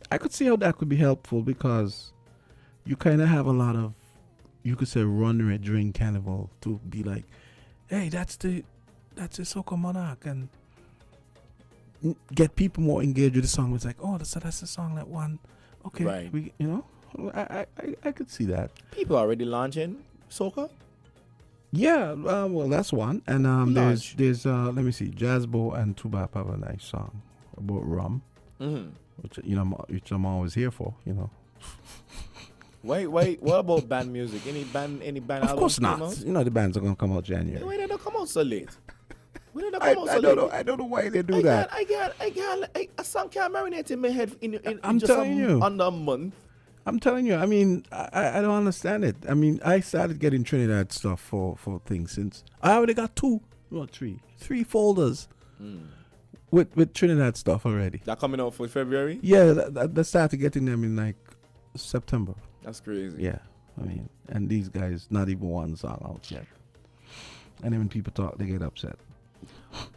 I could see how that could be helpful, because you kind of have a lot of, you could say, run rate during Carnival to be like, hey, that's the Soca Monarch, and get people more engaged with the song. It's like, oh, that's the song that won. Okay, right. I could see that. People are already launching Soca. Yeah, well, that's one. And there's let me see, Jazzbo and Tubap have a nice song about rum, which I'm always here for. Wait, what about band music? Any band Of course not. The bands are gonna come out January. Why they don't come out so late? I don't know why they do that. I got a song can't marinate in my head in I'm just telling you. under a month. I'm telling you. I mean, I don't understand it. I mean, I started getting Trinidad stuff for things since I already got three folders with Trinidad stuff already. That coming out for February? Yeah, that started getting them in like September. That's crazy. Yeah, I mean, and these guys, not even one song out yet. And then when people talk, they get upset.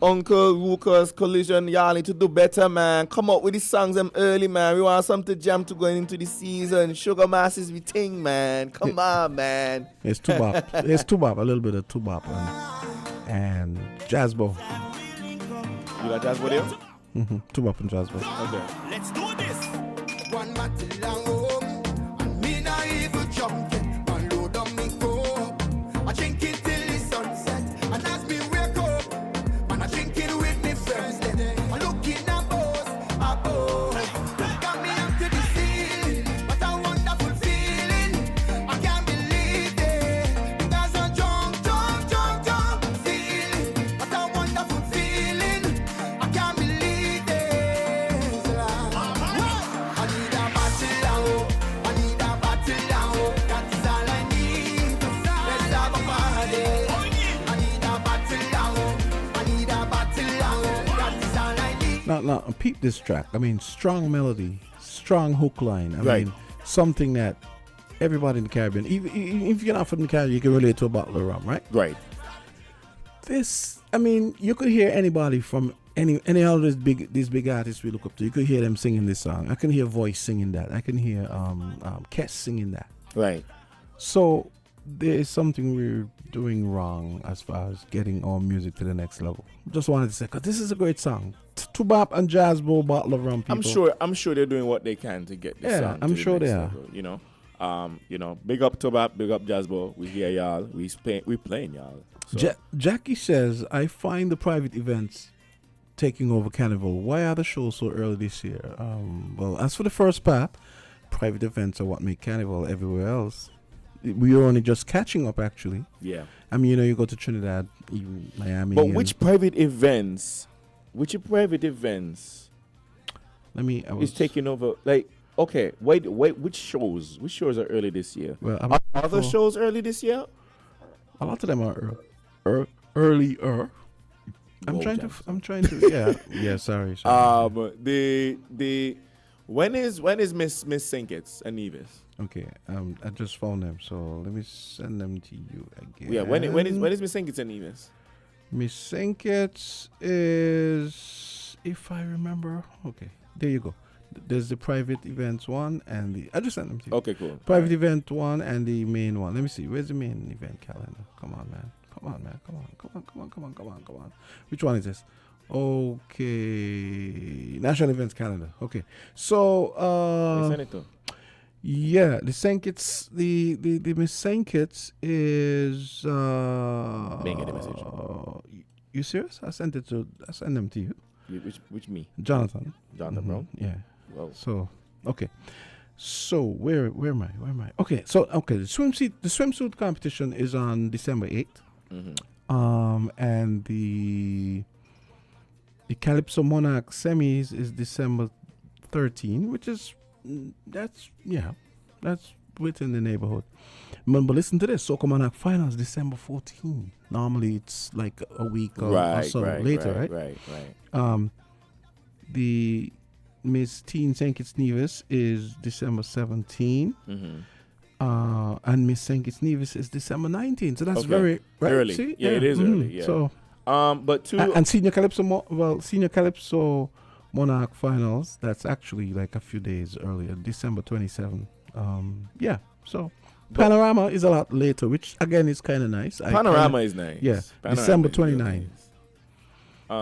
Uncle Lucas Collision, y'all need to do better, man. Come up with these songs them early, man. We want something to jam to going into the season. Sugar Mass is we thing, man. Come on, man. It's Tubop. It's Tubop. A little bit of Tubop and Jazzbo. You got Jazzbo there? Mm-hmm. Tubop and Jazzbo. Okay. Let's do this. One battle long home, and me not even jump it. And load on me go. I drink it till the sunset, and as me wake up, and I drink it with me friends. Then I look in a boss, got me up to the ceiling. What a wonderful feeling! I can't believe it. Because I'm jump feeling. What a wonderful feeling! I can't believe it. I need a battle now. I need a battle now. That is all I need. Let's have a party. I need a battle now. I need a battle now. That is all I need. Now, peep this track. I mean, strong melody, strong hook line. I Right. mean, something that everybody in the Caribbean, even if you're not from the Caribbean, you can relate to a bottle of rum, right? Right. This, I mean, you could hear anybody from any of these big artists we look up to. You could hear them singing this song. I can hear Voice singing that. I can hear Kes singing that. Right. So there is something we're doing wrong as far as getting our music to the next level. Just wanted to say, because this is a great song. Tubop and Jazzbo, bottle of rum. People. I'm sure they're doing what they can to get this song. I'm to the sure next they are. level, you know, big up Tubop, big up Jazzbo. We hear y'all. We playing y'all. So. Jackie says, I find the private events taking over Carnival. Why are the shows so early this year? Well, as for the first part, private events are what make Carnival everywhere else. We are only just catching up, actually. Yeah. I mean, you go to Trinidad, even Miami. But which private events? Is taking over? Like, okay, wait. Which shows? Which shows are early this year? Well, are other shows early this year? A lot of them are earlier. I'm trying to. Yeah. Sorry. The when is Miss Sinkets and Nevis? Okay. I just found them, so let me send them to you again. Yeah. When is Miss Sinkets and Nevis? Miss Sinkets is, if I remember. Okay. There you go. There's the private events one and I just sent them to you. Okay, cool. Private event one and the main one. Let me see. Where's the main event calendar? Come on, man. Come on. Which one is this? Okay. National events calendar. Okay. So send it to. Yeah, the Sankits, the Miss Sankits is Being a message. You serious? I send them to you. Which me? Jonathan Brown? Yeah. Well. So okay. So where am I? Okay. So the swimsuit competition is on December 8th. Mm-hmm. And the Calypso Monarch semis is December 13, which is that's within the neighborhood. But listen to this: Soca Monarch finals December 14. Normally it's like a week or so later, right? The Miss Teen St. Kitts Nevis is December 17. Mm-hmm. And Miss St. Kitts Nevis is December 19. So that's very early. See? Yeah, it is early. Yeah. So, but and Senior Calypso Monarch finals. That's actually like a few days earlier, December 27. Yeah. So Panorama is a lot later, which again is kind of nice. Panorama is nice. Yeah. Panorama December is 29. Really nice.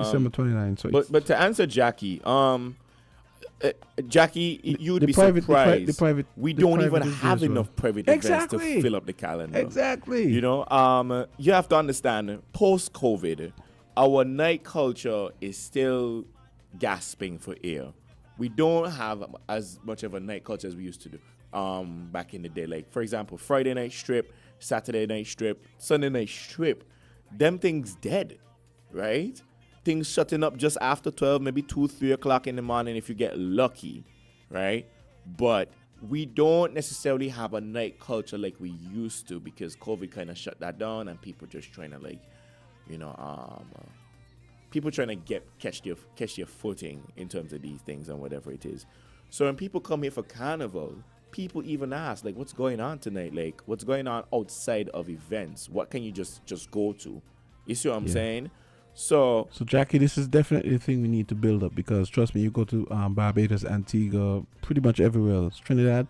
December 29. So but to answer Jackie, Jackie, you would be surprised. We don't even have enough private events to fill up the calendar. Exactly. You know, you have to understand, post-COVID, our night culture is still gasping for air. We don't have as much of a night culture as we used to do back in the day. Like, for example, Friday night strip, Saturday night strip, Sunday night strip. Them things dead, right? Things shutting up just after 12, maybe 2, 3 o'clock in the morning if you get lucky, right? But we don't necessarily have a night culture like we used to because COVID kind of shut that down and people just trying to like, people trying to catch their footing in terms of these things and whatever it is. So when people come here for carnival, people even ask like, what's going on tonight? Like, what's going on outside of events? What can you just go to? You see what I'm saying? So Jackie, this is definitely a thing we need to build up because trust me, you go to Barbados, Antigua, pretty much everywhere else. Trinidad,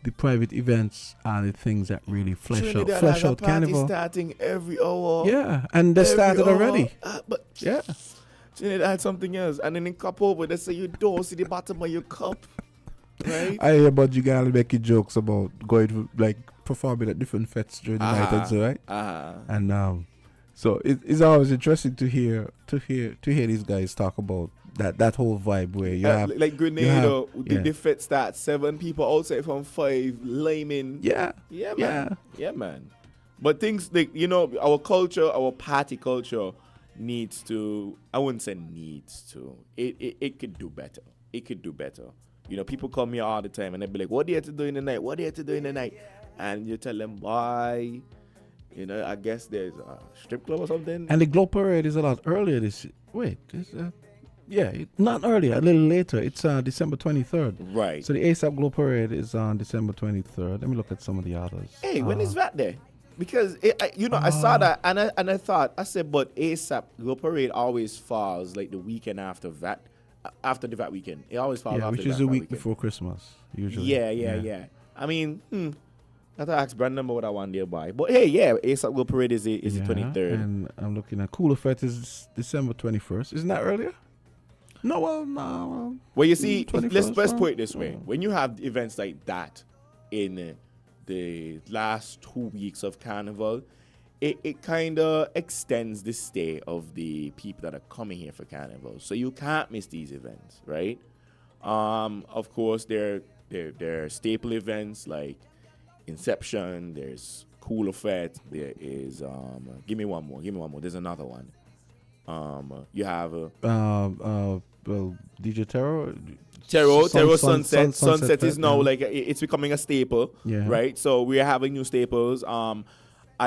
the private events are the things that really flesh out carnival. Starting every hour. Yeah, and they started already. But Trinidad had something else, and then in cup over, they say you don't see the bottom of your cup, right? I hear about you guys making jokes about going to like performing at different fests during the night and so right. And so it's always interesting to hear these guys talk about that whole vibe where you have like Grenada, the fete starts 7 people outside from 5 laming. Yeah, man. But things like our culture, our party culture needs to. I wouldn't say needs to. It could do better. It could do better. People come here all the time and they be like, "What do you have to do in the night? What do you have to do in the night?" And you tell them why. I guess there's a strip club or something. And the Globe Parade is a lot earlier not earlier, a little later. It's December 23rd. Right. So the ASAP Globe Parade is on December 23rd. Let me look at some of the others. Hey, when is that there? Because, I saw that and I thought, I said, but ASAP Globe Parade always falls like the weekend after VAT, after the VAT weekend. It always falls after which is a week before Christmas, usually. Yeah. I mean, I have to ask Brandon what I want there by. But hey, ASAP Globe Parade is the 23rd. And I'm looking at Cooler Fete is December 21st. Isn't that earlier? No. Well, you see, let's put it this way. When you have events like that in the last 2 weeks of Carnival, it kind of extends the stay of the people that are coming here for Carnival. So you can't miss these events, right? Of course, there are staple events like Inception, there's Cooler Fete, there is give me one more. There's another one. You have DJ Terror Sunset. Sunset is now like it's becoming a staple, right? So we are having new staples. I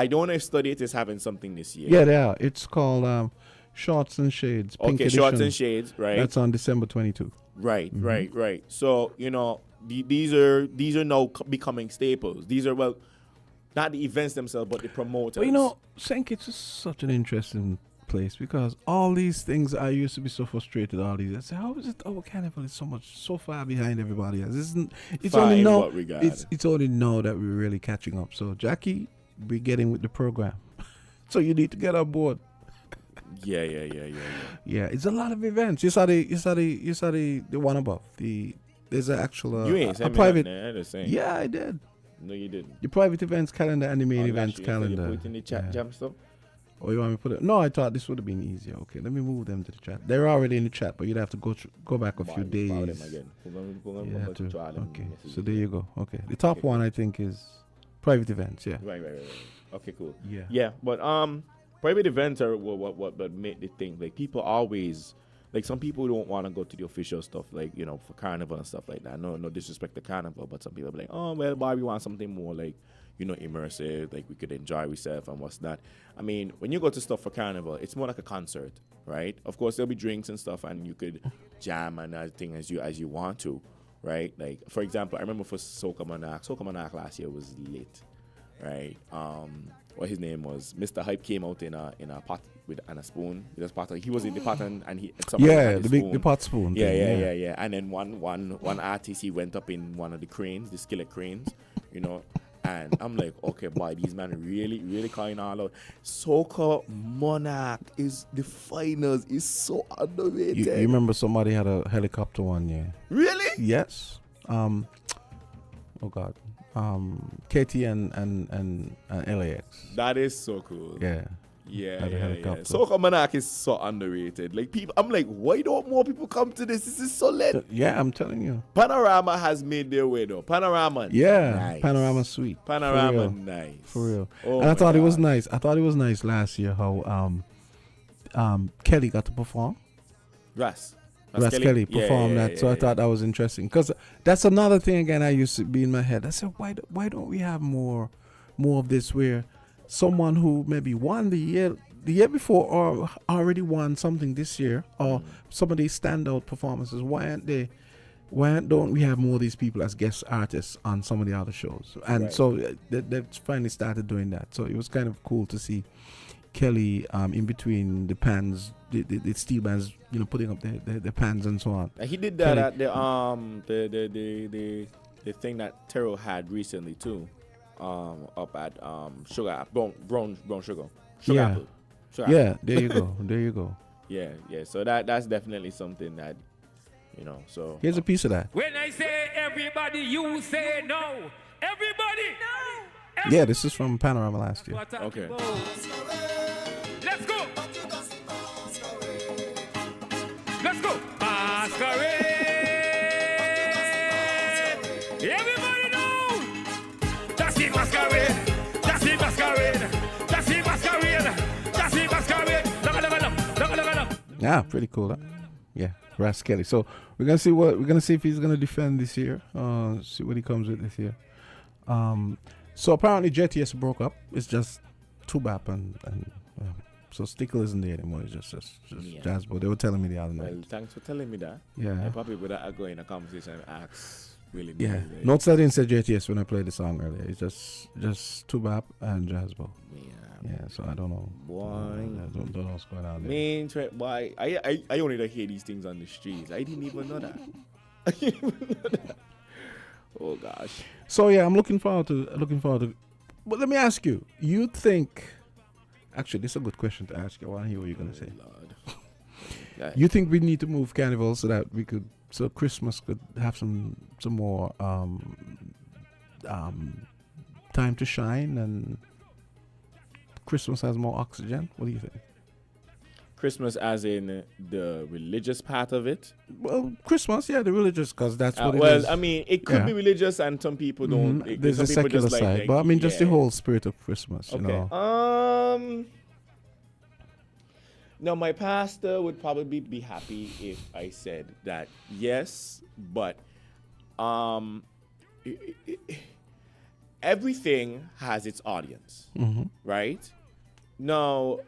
don't know if Study It is having something this year. Yeah, they are. It's called Shorts and Shades. Pink edition. Shorts and Shades, right? That's on December 22. Right. So these are now becoming staples. These are not the events themselves, but the promoters. But St. Kitts is such an interesting place because all these things I used to be so frustrated. All these, I say, how is it our carnival is so far behind everybody else? It's only now that we're really catching up. So Jackie, we're getting with the program, so you need to get on board. Yeah. It's a lot of events. You saw the one above there's an actual you ain't a private. Yeah, I did. No, you didn't. The private events calendar and the main events calendar. You put it in the chat, Jamsta? Oh, you want me to put it? No, I thought this would have been easier. Okay, let me move them to the chat. They're already in the chat, but you'd have to go back a few days. Okay, so there you go. Okay, the top one I think is private events. Yeah. Right. Okay, cool. Yeah, but private events are what make the thing. Like people always. Like some people don't want to go to the official stuff, like for Carnival and stuff like that. No disrespect to Carnival, but some people be like, oh well, why we want something more like immersive, like we could enjoy ourselves and what's that. I mean, when you go to stuff for Carnival, it's more like a concert, right? Of course, there'll be drinks and stuff, and you could jam and everything as you want to, right? Like for example, I remember for Soca Monarch last year was lit, right? What his name was, Mr. Hype came out in a pot with a spoon. He was in the pot and he the pot spoon. Yeah. And then one artist, he went up in one of the cranes, the skillet cranes, and I'm like, okay, boy, these men really calling all out. Soca Monarch is the finals. Is so underrated. You remember somebody had a helicopter one year? Really? Yes. Oh God. KT and LAX. That is so cool. Yeah. Soca Monarch is so underrated. Like people, I'm like, why don't more people come to this? This is so lit. Yeah, I'm telling you. Panorama has made their way though. Panorama. Yeah. Nice. Panorama sweet. Panorama nice. For real. Oh, and I thought it was nice. I thought it was nice last year how Kelly got to perform. Yes. Kelly performed that. So I thought that was interesting because that's another thing again. I used to be in my head. I said, why don't we have more of this where someone who maybe won the year before or already won something this year or some of these standout performances, why don't we have more of these people as guest artists on some of the other shows? And so they finally started doing that. So it was kind of cool to see Kelly in between the pans, the steel bands, putting up the pans and so on. He did that at the thing that Terrell had recently too, up at Sugar Brown Sugar Apple. Yeah, there you go. Yeah. So that's definitely something that So here's a piece of that. When I say everybody, you say no. Everybody, no. Yeah, this is from Panorama last year. Okay. Let's go. Let's go. Masquerade. Everybody know. That's it, masquerade. That's it, masquerade. That's it, masquerade. That's it, masquerade. Look. Yeah, pretty cool. Huh? Yeah, Ras Kelly. So we're gonna see if he's gonna defend this year. See what he comes with this year. So apparently JTS broke up. It's just Tubap and so Stickle isn't there anymore. It's just Jazzbo. They were telling me the other night. Well, thanks for telling me that. Yeah. I probably would go in a conversation and ask really. Yeah. Notes I didn't say JTS when I played the song earlier. It's just Tubap and Jazzbo. Yeah. So I don't know. Boy, I don't know what's going on there. Man, boy, I only don't hear these things on the streets. I didn't even know that. Oh gosh. So yeah, I'm looking forward to. But let me ask you. You think? Actually, this is a good question to ask you. I want to hear what you're gonna say. Lord. You think we need to move Carnival so Christmas could have some more time to shine and Christmas has more oxygen? What do you think? Christmas as in the religious part of it? Well, Christmas, yeah, the religious, because that's what it is. Well, I mean, it could be religious and some people don't. There's a secular side, but I mean, just the whole spirit of Christmas, okay. you know. No, my pastor would probably be happy if I said that yes, but everything has its audience, right? Now,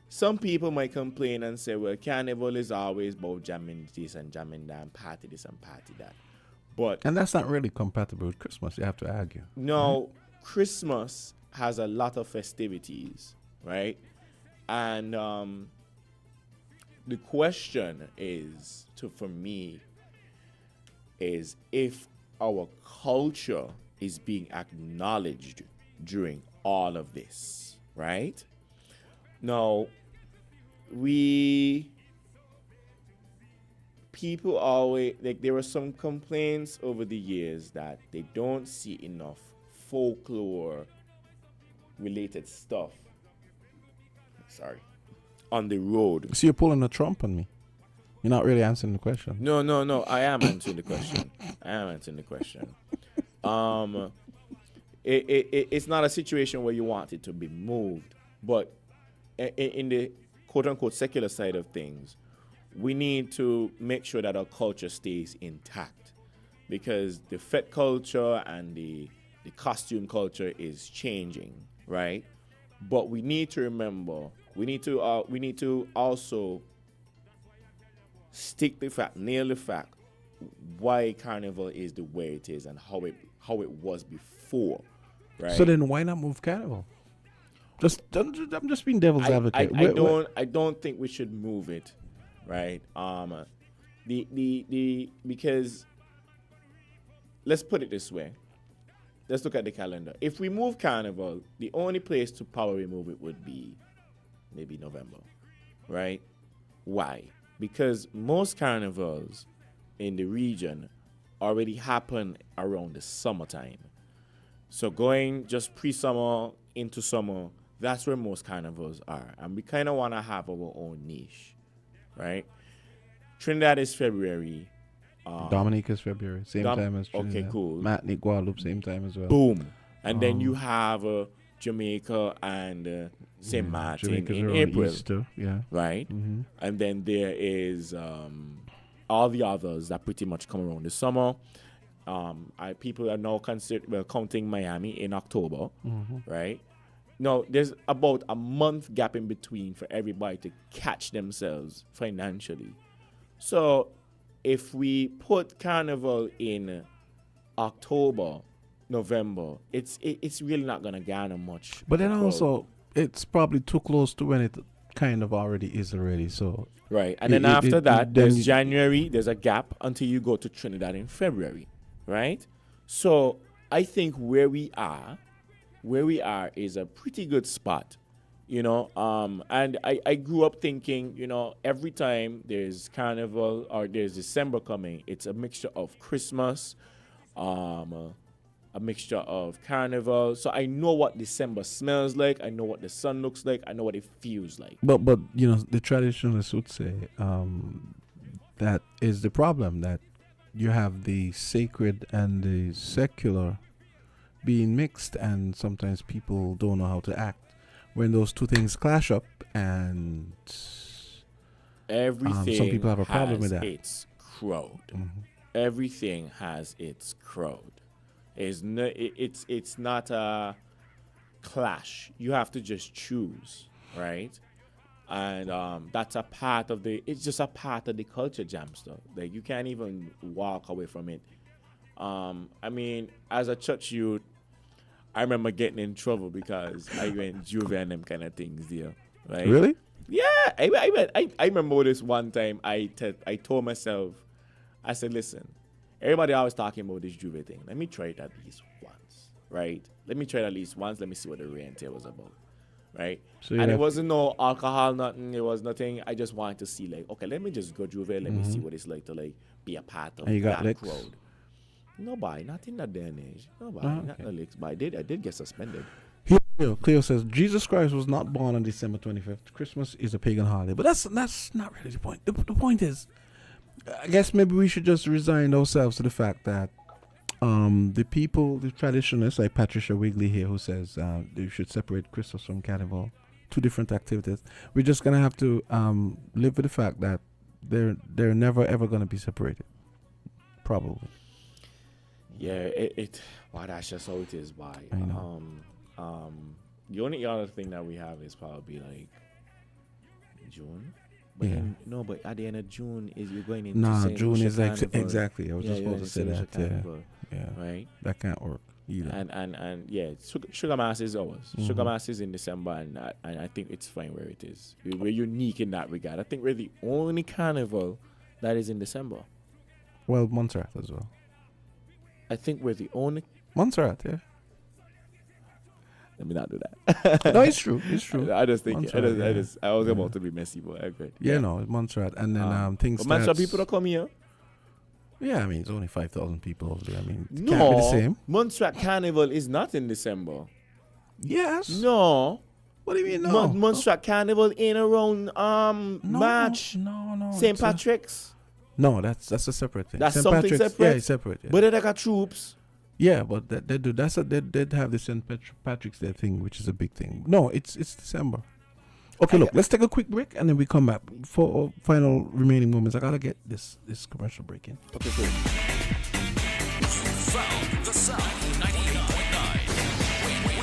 some people might complain and say, well, Carnival is always about jamming this and jamming that and party this and party that. And that's not really compatible with Christmas, you have to argue. No, right? Christmas has a lot of festivities, right? And the question is, for me, is if our culture is being acknowledged during all of this, right? Now, people always, there were some complaints over the years that they don't see enough folklore related stuff on the road. So you're pulling a Trump on me. You're not really answering the question. No. I am answering the question. It's not a situation where you want it to be moved, but in the quote-unquote secular side of things, we need to make sure that our culture stays intact, because the fet culture and the costume culture is changing, right? But we need to remember, we need to also nail the fact why Carnival is the way it is and how it was before, right? So then why not move Carnival? I'm just being devil's advocate. I don't think we should move it, right? Because let's put it this way. Let's look at the calendar. If we move Carnival, the only place to probably move it would be maybe November, right? Why? Because most carnivals in the region already happen around the summertime. So going just pre-summer into summer, that's where most carnivals are. And we kind of want to have our own niche, right? Trinidad is February. Dominica is February, same time as Trinidad. Okay, cool. Martinique, Guadeloupe, same time as well. Boom. And then you have Jamaica and St. Martin Jamaica's in around April. Easter, yeah. Right? Mhm. And then there is all the others that pretty much come around the summer. People are now counting Miami in October, right? No, there's about a month gap in between for everybody to catch themselves financially. So if we put Carnival in October, November, it's really not gonna garner much. But then crowd. also, it's probably too close to when it kind of already is already. So right, and then after that, there's January. There's a gap until you go to Trinidad in February, right? So I think where we are is a pretty good spot, you know. And I grew up thinking, you know, every time there's Carnival or there's December coming, it's a mixture of Christmas, a mixture of Carnival. So I know what December smells like. I know what the sun looks like. I know what it feels like. But you know, the traditionalists would say that is the problem, that you have the sacred and the secular being mixed, and sometimes people don't know how to act when those two things clash up, and everything some people have a problem with that. Its crowd. Everything has its crowd. It's not a clash. You have to just choose, right? And that's a part of it's just a part of the culture, Jamsta. Like, you can't even walk away from it. I mean, as a church youth, I remember getting in trouble because I went Juve and them kind of things there, right? Really? Yeah. I remember this one time I told myself, I said, listen, everybody always talking about this Juve thing. Let me try it at least once, right? Let me try it at least once. Let me see what the rent was about, right? So and it wasn't no alcohol, nothing. It was nothing. I just wanted to see, like, okay, let me just go Juve. Let me see what it's like to, like, be a part of And you got that licks? crowd. Nobody, not in that day and age. Nobody, not okay. no licks. But I did get suspended. Cleo says Jesus Christ was not born on December 25th. Christmas is a pagan holiday, but that's not really the point. The point is, I guess maybe we should just resign ourselves to the fact that the traditionalists like Patricia Wigley here, who says they should separate Christmas from Carnival, two different activities. We're just gonna have to live with the fact that they're never ever gonna be separated, probably. Yeah, wow, that's just how it is. Why? I know. The only other thing that we have is probably like June. But Yeah. but at the end of June you're going into Nah, Saint June Lucia is like Carnival. exactly. I was just you're supposed to in say Saint that. Lucia Carnival, Yeah. right. That can't work either. And yeah, Sugar Mass is ours. Mhm. Sugar Mass is in December, and I think it's fine where it is. We're unique in that regard. I think we're the only carnival that is in December. Well, Montserrat as well. I think we're the only. Montserrat, yeah. Let me not do that. No, it's true. It's true. I just think Montserrat, I was about to be messy, but okay. Yeah, no, Montserrat, and then things. But Montserrat starts- people that come here. Yeah, I mean it's only 5,000 people over there. I mean, it No, can't be the same. Montserrat Carnival is not in December. Yes. No. What do you mean no? Montserrat Carnival in around March. No. St. it's Patrick's. No, that's a separate thing. That's St. something Patrick's, separate. Yeah, it's separate. Yeah. But they got troops. Yeah, but they do. They'd have the St. Patrick's Day thing, which is a big thing. No, it's December. Okay, look, let's take a quick break and then we come back for our final remaining moments. I gotta get this commercial break in. Okay, cool. Found the sound 98.9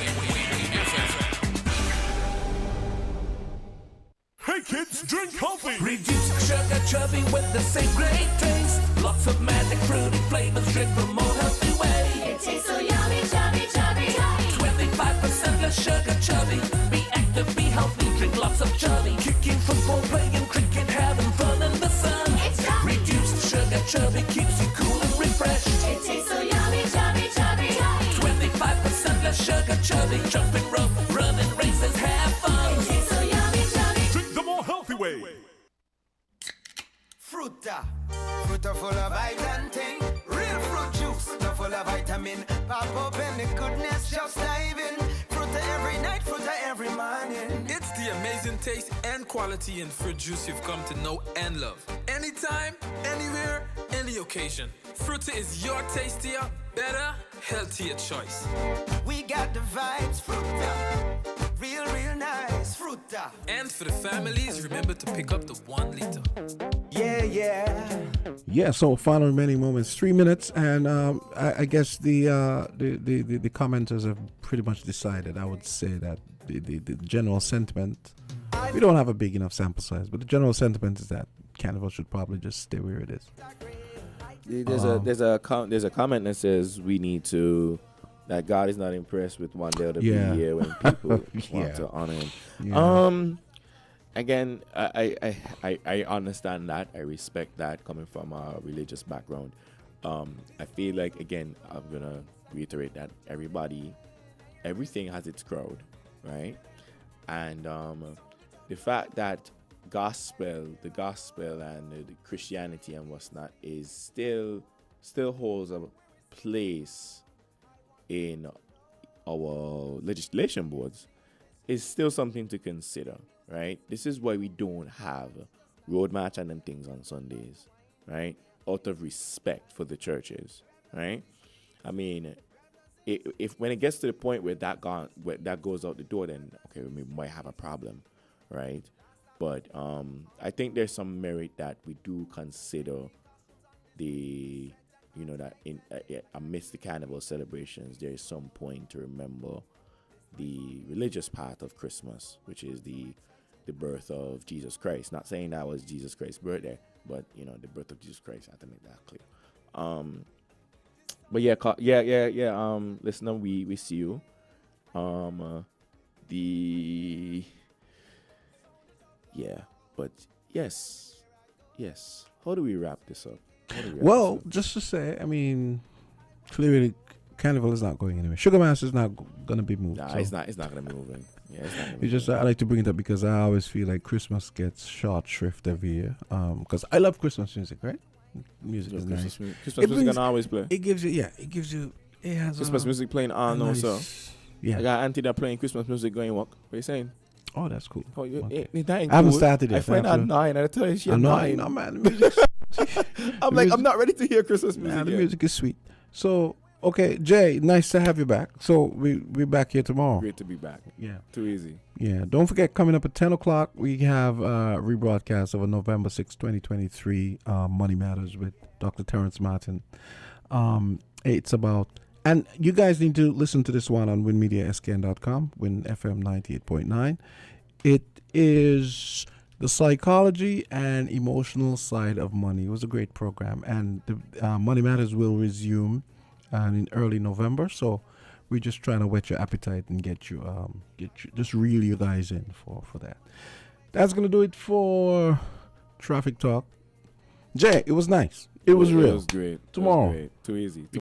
Hey kids, drink healthy. Reduce sugar chubby with the same great taste. Lots of magic fruity flavors, drink the more healthy way. It tastes so yummy, chubby, chubby, chubby. 25% less sugar chubby. Be active, be healthy, drink lots of chubby. Kicking football, playing cricket, having fun in the sun. It's chubby. Reduced sugar chubby keeps you cool and refreshed. It tastes so yummy, chubby, chubby, chubby. 25% less sugar chubby. Jumping rope, running races, have fun. It tastes so yummy, chubby. Drink the more healthy way. Fruta full of vitamin thing. Real fruit juice, no full of vitamin. Pop open the goodness, just dive in. Fruta every night, fruta every morning. It's the amazing taste and quality in fruit juice you've come to know and love. Anytime, anywhere, any occasion. Fruta is your tastier, better, healthier choice. We got the vibes, fruta. Real, real nice, fruta. And for the families, remember to pick up the 1 liter. Yeah, yeah. Yeah, so final remaining moments, 3 minutes, and I guess the commenters have pretty much decided. I would say that the general sentiment, we don't have a big enough sample size, but the general sentiment is that Carnival should probably just stay where it is. There's a comment that says we need to, that God is not impressed with one day to be here when people want to honor him. Yeah. Again, I understand that. I respect that coming from a religious background. I feel like, again, I'm gonna reiterate that everything has its crowd, right? And the fact that the gospel and the Christianity and what's not is still holds a place in our legislation boards is still something to consider, right? This is why we don't have road march and them things on Sundays, right? Out of respect for the churches, right? I mean, if when it gets to the point where that goes out the door, then okay, we might have a problem, right? But I think there's some merit that we do consider that in amidst the carnival celebrations, there is some point to remember the religious part of Christmas, which is the birth of Jesus Christ. Not saying that was Jesus Christ's birthday, but the birth of Jesus Christ. I have to make that clear. But yeah. Listener, we see you. But yes. How do we wrap this up? Well, just to say, I mean, clearly Carnival is not going anywhere. Sugar Mass is not going to be moved. Nah, so. it's not going to be moving. Yeah, it's not gonna be It's just I like to bring it up because I always feel like Christmas gets short shrift every year. Because I love Christmas music, right? Music is nice. Christmas music can always play. It gives you. It has Christmas music playing on nice, also. Yeah. I got auntie that playing Christmas music going walk. What are you saying? Oh, that's cool. Oh, Okay. I haven't started yet. I find out 9. I tell you she I'm 9. not, man. The music, I'm not ready to hear Christmas music. the yet. music is sweet. So, okay, Jay, nice to have you back. So we're back here tomorrow. Great to be back. Yeah. Too easy. Yeah. Don't forget, coming up at 10 o'clock, we have rebroadcast of a November 6, 2023 Money Matters with Dr. Terrence Martin. It's about, and you guys need to listen to this one on winmediaskn.com, Win FM 98.9. It is the psychology and emotional side of money. It was a great program, and the Money Matters will resume in early November. So we're just trying to whet your appetite and get you just reel you guys in for that. That's gonna do it for Traffic Talk. Jay, it was nice. It was real. It was great. Tomorrow. It was great. Too easy.